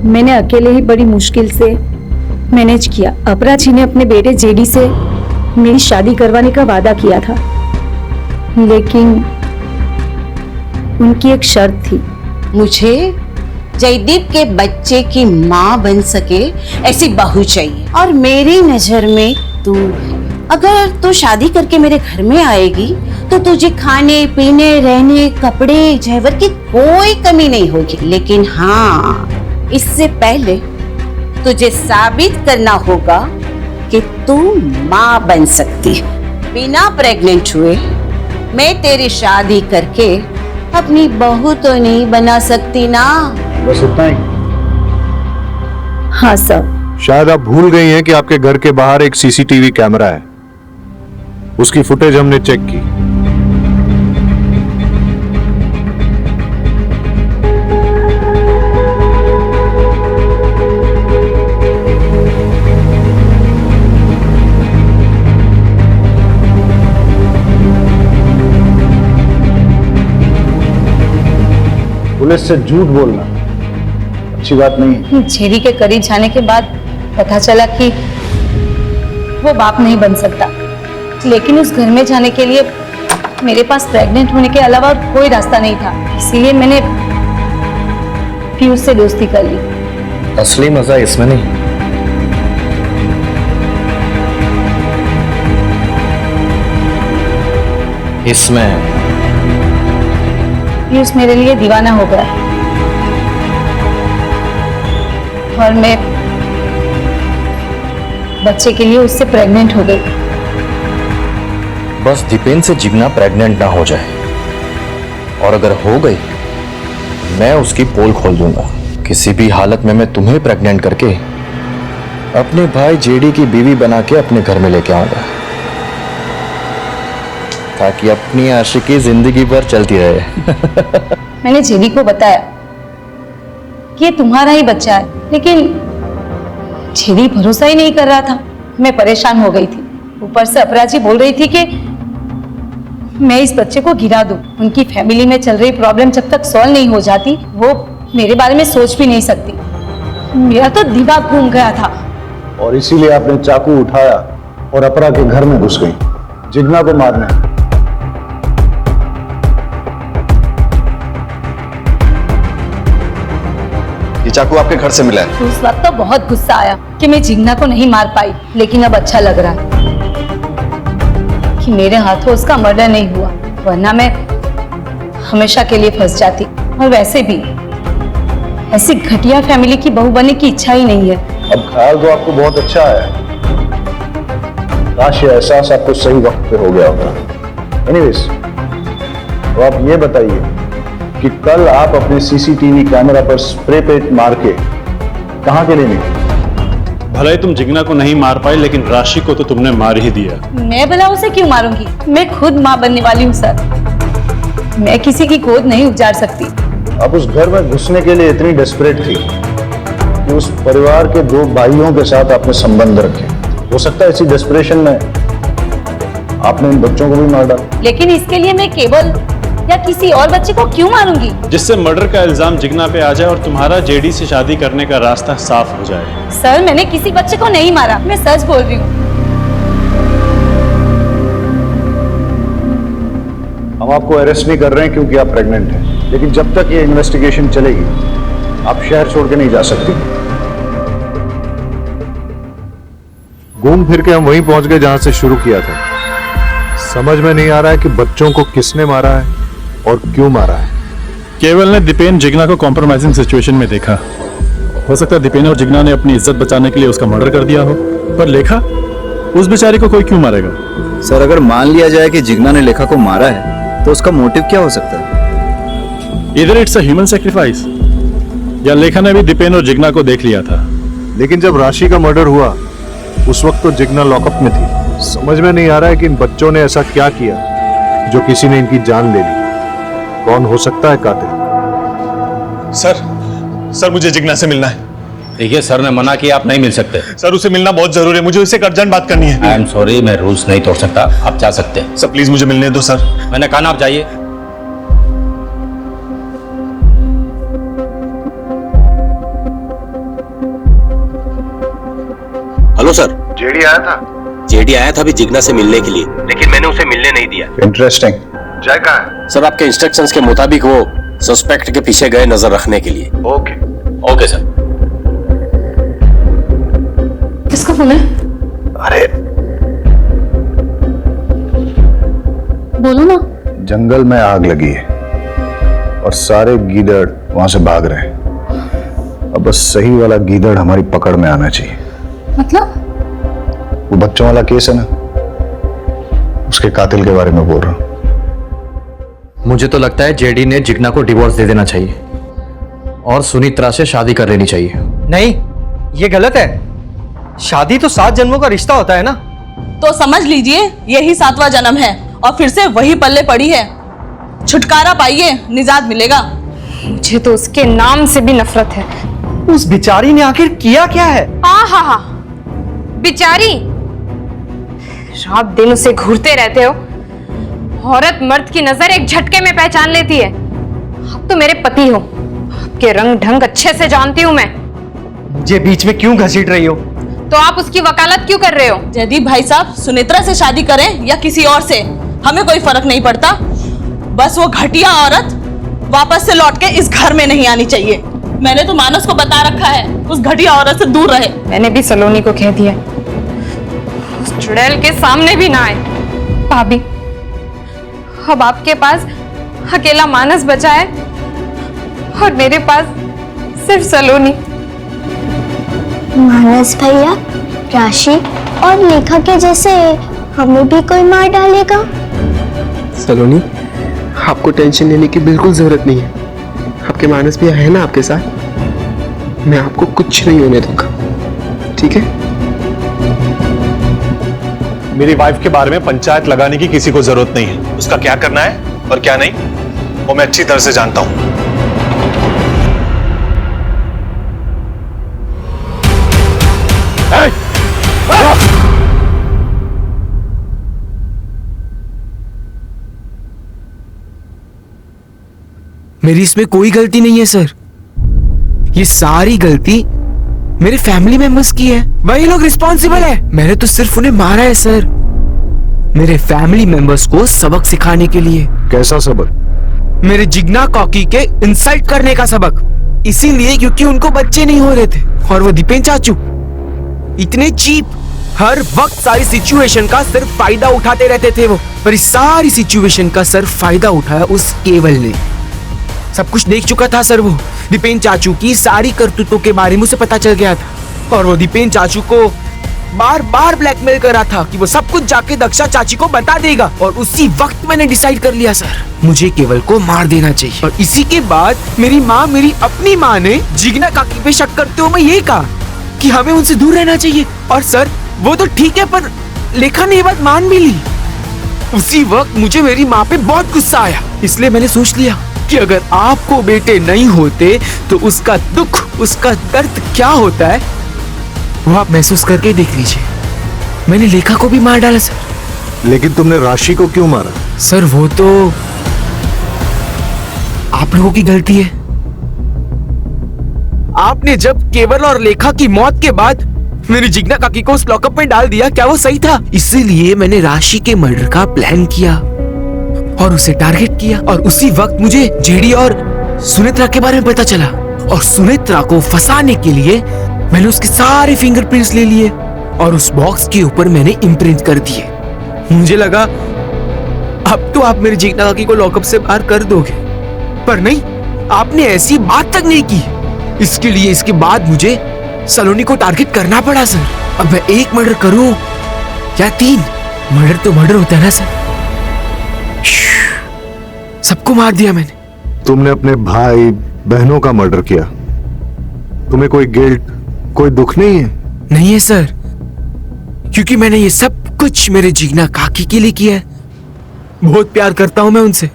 मैंने अकेले ही बड़ी मुश्किल से मैनेज किया। अपराजी ने अपने बेटे जेडी से मेरी शादी करवाने का वादा किया था, लेकिन उनकी एक शर्त थी। मुझे जयदीप के बच्चे की माँ बन सके ऐसी बहू चाहिए, और मेरी नजर में तू है। अगर तू शादी करके मेरे घर में आएगी तो तुझे खाने पीने, रहने, कपड़े, जेवर की कोई कमी नहीं होगी। लेकिन हाँ, इससे पहले तुझे साबित करना होगा कि तू माँ बन सकती है। बिना प्रेग्नेंट हुए मैं तेरी शादी करके अपनी बहू तो नहीं बना सकती ना। बस इतना ही? हाँ सर। शायद आप भूल गई हैं कि आपके घर के बाहर एक सीसीटीवी कैमरा है। उसकी फुटेज हमने चेक की। पुलिस से झूठ बोलना अच्छी बात नहीं है। जेडी के करीब जाने के बाद पता चला कि वो बाप नहीं बन सकता, लेकिन उस घर में जाने के लिए मेरे पास प्रेग्नेंट होने के अलावा और कोई रास्ता नहीं था। इसीलिए मैंने पीयूष से दोस्ती कर ली। असली मजा इसमें नहीं, इसमें। पीयूष मेरे लिए दीवाना हो गया और मैं बच्चे के लिए उससे प्रेग्नेंट हो गई। बस दीपेन से जिग्ना प्रेग्नेंट ना हो जाए, और अगर हो गई मैं उसकी पोल खोल दूंगा। किसी भी हालत में मैं तुम्हें प्रेग्नेंट करके अपने भाई जेडी की बीवी बना के अपने घर में लेके आऊंगा, ताकि अपनी आशिकी जिंदगी भर चलती रहे। मैंने जेडी को बताया कि ये तुम्हारा ही बच्चा है, लेकिन जेडी भरोसा ही नहीं कर रहा था। मैं परेशान हो गई थी। ऊपर से अपराजी बोल रही थी कि मैं इस बच्चे को गिरा दूं। उनकी फैमिली में चल रही प्रॉब्लम जब तक सॉल्व नहीं हो जाती, वो मेरे बारे में सोच भी नहीं सकती। मेरा तो दिमाग घूम गया था। और इसीलिए आपने चाकू उठाया और अपरा के घर में घुस गई जिग्ना को मारने। ये चाकू आपके घर से मिला है? उस वक्त तो बहुत गुस्सा आया कि मैं जिग्ना को नहीं मार पाई, लेकिन अब अच्छा लग रहा है कि मेरे हाथों उसका मर्डर नहीं हुआ, वरना मैं हमेशा के लिए फंस जाती। और वैसे भी ऐसी घटिया फैमिली की बहू बनने की इच्छा ही नहीं है। अब ख्याल तो आपको बहुत अच्छा है, काश ये एहसास आपको सही वक्त पे हो गया होगा। एनीवेज, तो आप ये बताइए कि कल आप अपने सीसीटीवी कैमरा पर स्प्रे पेंट मार के कहां के लिए निकले? भले ही तुम जिग्ना को नहीं मार पाए, लेकिन राशि को तो तुमने मार ही दिया। मैं भला उसे क्यों मारूंगी? मैं खुद माँ बनने वाली हूँ सर। मैं किसी की गोद नहीं उजाड़ सकती। आप उस घर में घुसने के लिए इतनी डेस्परेट थी कि उस परिवार के 2 भाइयों के साथ आपने संबंध रखे। हो सकता है इसी डेस्परेशन में आपने इन बच्चों को भी मार डाला। लेकिन इसके लिए मैं केवल या किसी और बच्चे को क्यों मारूंगी? जिससे मर्डर का इल्जाम जिग्ना पे आ जाए और तुम्हारा जेडी से शादी करने का रास्ता साफ हो जाए। सर, मैंने किसी बच्चे को नहीं मारा, मैं सच बोल रही हूँ। हम आपको अरेस्ट नहीं कर रहे हैं क्योंकि आप प्रेग्नेंट हैं, लेकिन जब तक ये इन्वेस्टिगेशन चलेगी आप शहर छोड़ के नहीं जा सकती। घूम फिर के हम वहीं पहुंच गए जहां से शुरू किया था। समझ में नहीं आ रहा है कि बच्चों को किसने मारा है और क्यों मारा है। केवल ने दीपेन जिग्ना को कॉम्प्रोमाइजिंग सिचुएशन में देखा। हो सकता है दीपेन और जिग्ना ने अपनी इज्जत बचाने के लिए उसका मर्डर कर दिया हो, पर लेखा, उस बेचारी को कोई क्यों मारेगा? सर, अगर मान लिया जाए कि जिग्ना ने लेखा को मारा है तो उसका मोटिव क्या हो सकता है? इधर इट्स अ ह्यूमन सैक्रिफाइस, या लेखा ने भी दीपेन और जिग्ना को देख लिया था। लेकिन जब राशि का मर्डर हुआ उस वक्त तो जिग्ना लॉकअप में थी। समझ में नहीं आ रहा है कि इन बच्चों ने ऐसा क्या किया जो किसी ने इनकी जान ले ली। कौन हो सकता है कातिल? सर मुझे जिग्ना से मिलना है। देखिए सर ने मना किया, आप नहीं मिल सकते। सर उसे मिलना बहुत जरूरी है, मुझे उससे एक अर्जेंट बात करनी है। आई एम सॉरी, मैं रूल्स नहीं तोड़ सकता, आप जा सकते हैं। सर प्लीज मुझे मिलने दो सर। मैंने कहा ना आप जाइए। Hello sir. जेडी आया था? जेडी आया था अभी जिग्ना से मिलने के लिए, लेकिन मैंने उसे मिलने नहीं दिया। इंटरेस्टिंग। जय कहाँ है? सर आपके इंस्ट्रक्शंस के मुताबिक वो सस्पेक्ट के पीछे गए नजर रखने के लिए। Okay okay sir. किसका फोन है? अरे बोलो ना। जंगल में आग लगी है और सारे गीदड़ वहां से भाग रहे हैं। अब बस सही वाला गीदड़ हमारी पकड़ में आना चाहिए। मतलब? वो बच्चों वाला केस है ना, उसके कातिल के बारे में बोल रहा हूं। मुझे तो लगता है जेडी ने जिग्ना को डिवोर्स दे देना चाहिए और सुनित्रा से शादी कर लेनी चाहिए। नहीं, ये गलत है। शादी तो 7 जन्मों का रिश्ता होता है ना। तो समझ लीजिए यही 7वां जन्म है और फिर से वही पल्ले पड़ी है। छुटकारा पाइए, निजात मिलेगा। मुझे तो उसके नाम से भी नफरत है। उस बिचारी ने आखिर किया क्या है? हा बिचारी, रात दिन उसे घूरते रहते हो। औरत मर्द की नजर एक झटके में पहचान लेती है। आप तो मेरे पति हो, आपके रंग ढंग अच्छे से जानती हूं मैं। मुझे बीच में क्यों घसीट रही हो? तो आप उसकी वकालत क्यों कर रहे हो? जयदीप भाई साहब, सुनेत्रा से शादी करें या किसी और से, हमें कोई फर्क नहीं पड़ता। बस वो घटिया औरत वापस से लौट के इस घर में नहीं आनी चाहिए। मैंने तो मानस को बता रखा है उस घटिया औरत से दूर रहे। मैंने भी सलोनी को कह दिया उस चुड़ैल के सामने भी ना आए। भाभी, अब आपके पास अकेला मानस बचा है और मेरे पास सिर्फ सलोनी। मानस भैया, राशि और लेखा के जैसे हमें भी कोई मार डालेगा? सलोनी, आपको टेंशन लेने की बिल्कुल जरूरत नहीं है। आपके मानस भी है ना आपके साथ। मैं आपको कुछ नहीं होने दूंगा, ठीक है? मेरी वाइफ के बारे में पंचायत लगाने की किसी को जरूरत नहीं है। उसका क्या करना है और क्या नहीं वो मैं अच्छी तरह से जानता हूं। मेरी इसमें कोई गलती नहीं है सर। ये सारी गलती मेरे फैमिली मेंबर्स की है। वही लोग रिस्पॉन्सिबल है। मैंने तो सिर्फ उन्हें मारा है सर, मेरे फैमिली मेंबर्स को सबक सिखाने के लिए। कैसा सबक? मेरे जिग्ना कॉकी के इंसल्ट करने का सबक। इसीलिए क्योंकि उनको बच्चे नहीं हो रहे थे और वो दीपेन चाचू इतने चीप, हर वक्त सारी सिचुएशन का सिर्फ फायदा उठाते रहते थे वो। पर इस सारी सिचुएशन का सिर्फ फायदा उठाया उस केवल ने। सब कुछ देख चुका था सर वो। दीपेन चाचू की सारी करतूतों के बारे में उसे पता चल गया था और वो दीपेन चाचू को बार बार ब्लैकमेल कर रहा था कि वो सब कुछ जाके दक्षा चाची को बता देगा। और उसी वक्त मैंने डिसाइड कर लिया सर, मुझे केवल को मार देना चाहिए। और इसी के बाद मेरी माँ, मेरी अपनी माँ ने जिग्ना काकी पे शक करते हुए ये कहा कि हमें उनसे दूर रहना चाहिए। और सर वो तो ठीक है, पर लेखा ने ये बात मान भी ली। उसी वक्त मुझे मेरी माँ पे बहुत गुस्सा आया, इसलिए मैंने सोच लिया कि अगर आपको बेटे नहीं होते तो उसका दुख, उसका दर्द क्या होता है वो आप महसूस करके देख लीजिए। मैंने लेखा को भी मार डाला सर। लेकिन तुमने राशि को क्यों मारा? सर वो तो आप लोगों की गलती है। आपने जब केवल और लेखा की मौत के बाद मेरी जिग्ना काकी को उस लॉकअप में डाल दिया, क्या वो सही था? इसीलिए मैंने राशि के मर्डर का प्लान किया और उसे टारगेट किया। और उसी वक्त मुझे जेडी और सुनेत्रा के बारे में पता चला और सुनेत्रा को फंसाने के लिए मैंने उसके सारे फिंगरप्रिंट्स ले लिए और उस बॉक्स के ऊपर मैंने इम्प्रिंट कर दिए। मुझे लगा अब तो आप मेरी जिग्ना काकी को लॉकअप से बाहर कर दोगे, पर नहीं, आपने ऐसी बात तक नहीं की। इसके लिए इसके बाद मुझे सलोनी को टारगेट करना पड़ा सर। अब मैं एक मर्डर करूं या 3, मर्डर तो मर्डर होता है ना सर। सबको मार दिया मैंने। तुमने अपने भाई बहनों का मर्डर किया, तुम्हें कोई गिल्ट, कोई दुख नहीं है? नहीं है सर, क्योंकि मैंने ये सब कुछ मेरे जिग्ना काकी के लिए किया है। बहुत प्यार करता हूं मैं उनसे।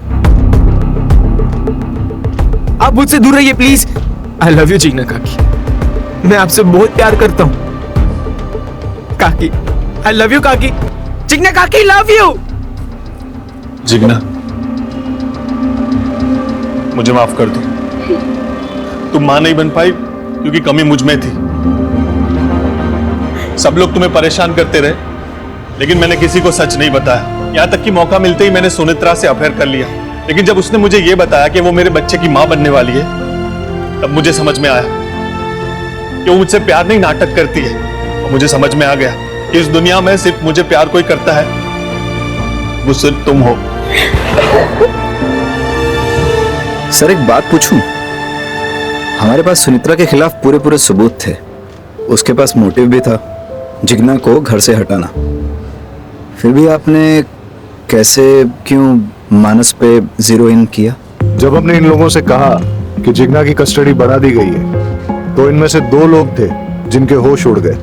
आप मुझसे दूर रहिए please. I love you Jigna काकी। मैं आपसे बहुत प्यार करता हूँ काकी। आई लव यू काकी। जिग्ना काकी लव यू। जिग्ना, मुझे माफ कर दो। तुम मां नहीं बन पाई क्योंकि कमी मुझ में थी। सब लोग तुम्हें परेशान करते रहे, लेकिन मैंने किसी को सच नहीं बताया। यहां तक कि मौका मिलते ही मैंने सुनित्रा से अफेयर कर लिया। लेकिन जब उसने मुझे यह बताया कि वो मेरे बच्चे की मां बनने वाली है, तब मुझे समझ में आया कि वो मुझसे प्यार नहीं नाटक करती है। और मुझे समझ में आ गया कि इस दुनिया में सिर्फ मुझे प्यार कोई करता है, वो सिर्फ तुम हो। सर एक बात पूछूं? हमारे पास सुनित्रा के खिलाफ पूरे पूरे सबूत थे। उसके पास मोटिव भी था, जिग्ना को घर से हटाना। फिर भी आपने कैसे, क्यों मानस पे जीरो इन किया? जब हमने इन लोगों से कहा कि जिग्ना की कस्टडी बढ़ा दी गई है, तो इनमें से 2 लोग थे जिनके होश उड़ गए।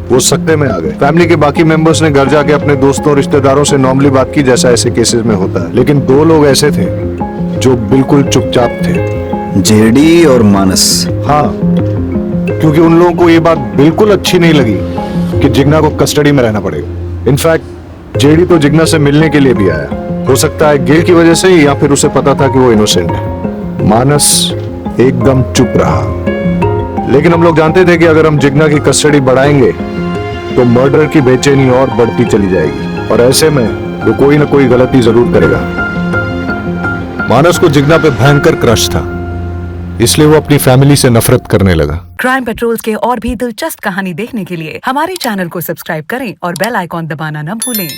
वो सकते में आ गए। फैमिली के बाकी मेंबर्स ने घर जाके अपने दोस्तों रिश्तेदारों से नॉर्मली बात की, जैसा ऐसे केसेस में होता है। लेकिन 2 लोग ऐसे थे जो बिल्कुल चुपचाप थे। जेडी और मानस। हाँ, क्योंकि उन लोगों को ये बात बिल्कुल अच्छी नहीं लगी कि जिग्ना को कस्टडी में रहना पड़ेगा। इनफैक्ट जेडी तो जिग्ना से मिलने के लिए भी आया। हो सकता है गिल की वजह से, या फिर उसे पता था कि वो इनोसेंट है। मानस एकदम चुप रहा। लेकिन हम लोग जानते थे कि अगर हम जिग्ना की कस्टडी बढ़ाएंगे तो मर्डर की बेचैनी और बढ़ती चली जाएगी, और ऐसे में वो कोई ना कोई गलती जरूर करेगा। मानस को जिग्ना पे भयंकर क्रश था, इसलिए वो अपनी फैमिली से नफरत करने लगा। क्राइम पेट्रोल्स के और भी दिलचस्प कहानी देखने के लिए हमारे चैनल को सब्सक्राइब करें और बेल आइकॉन दबाना न भूलें।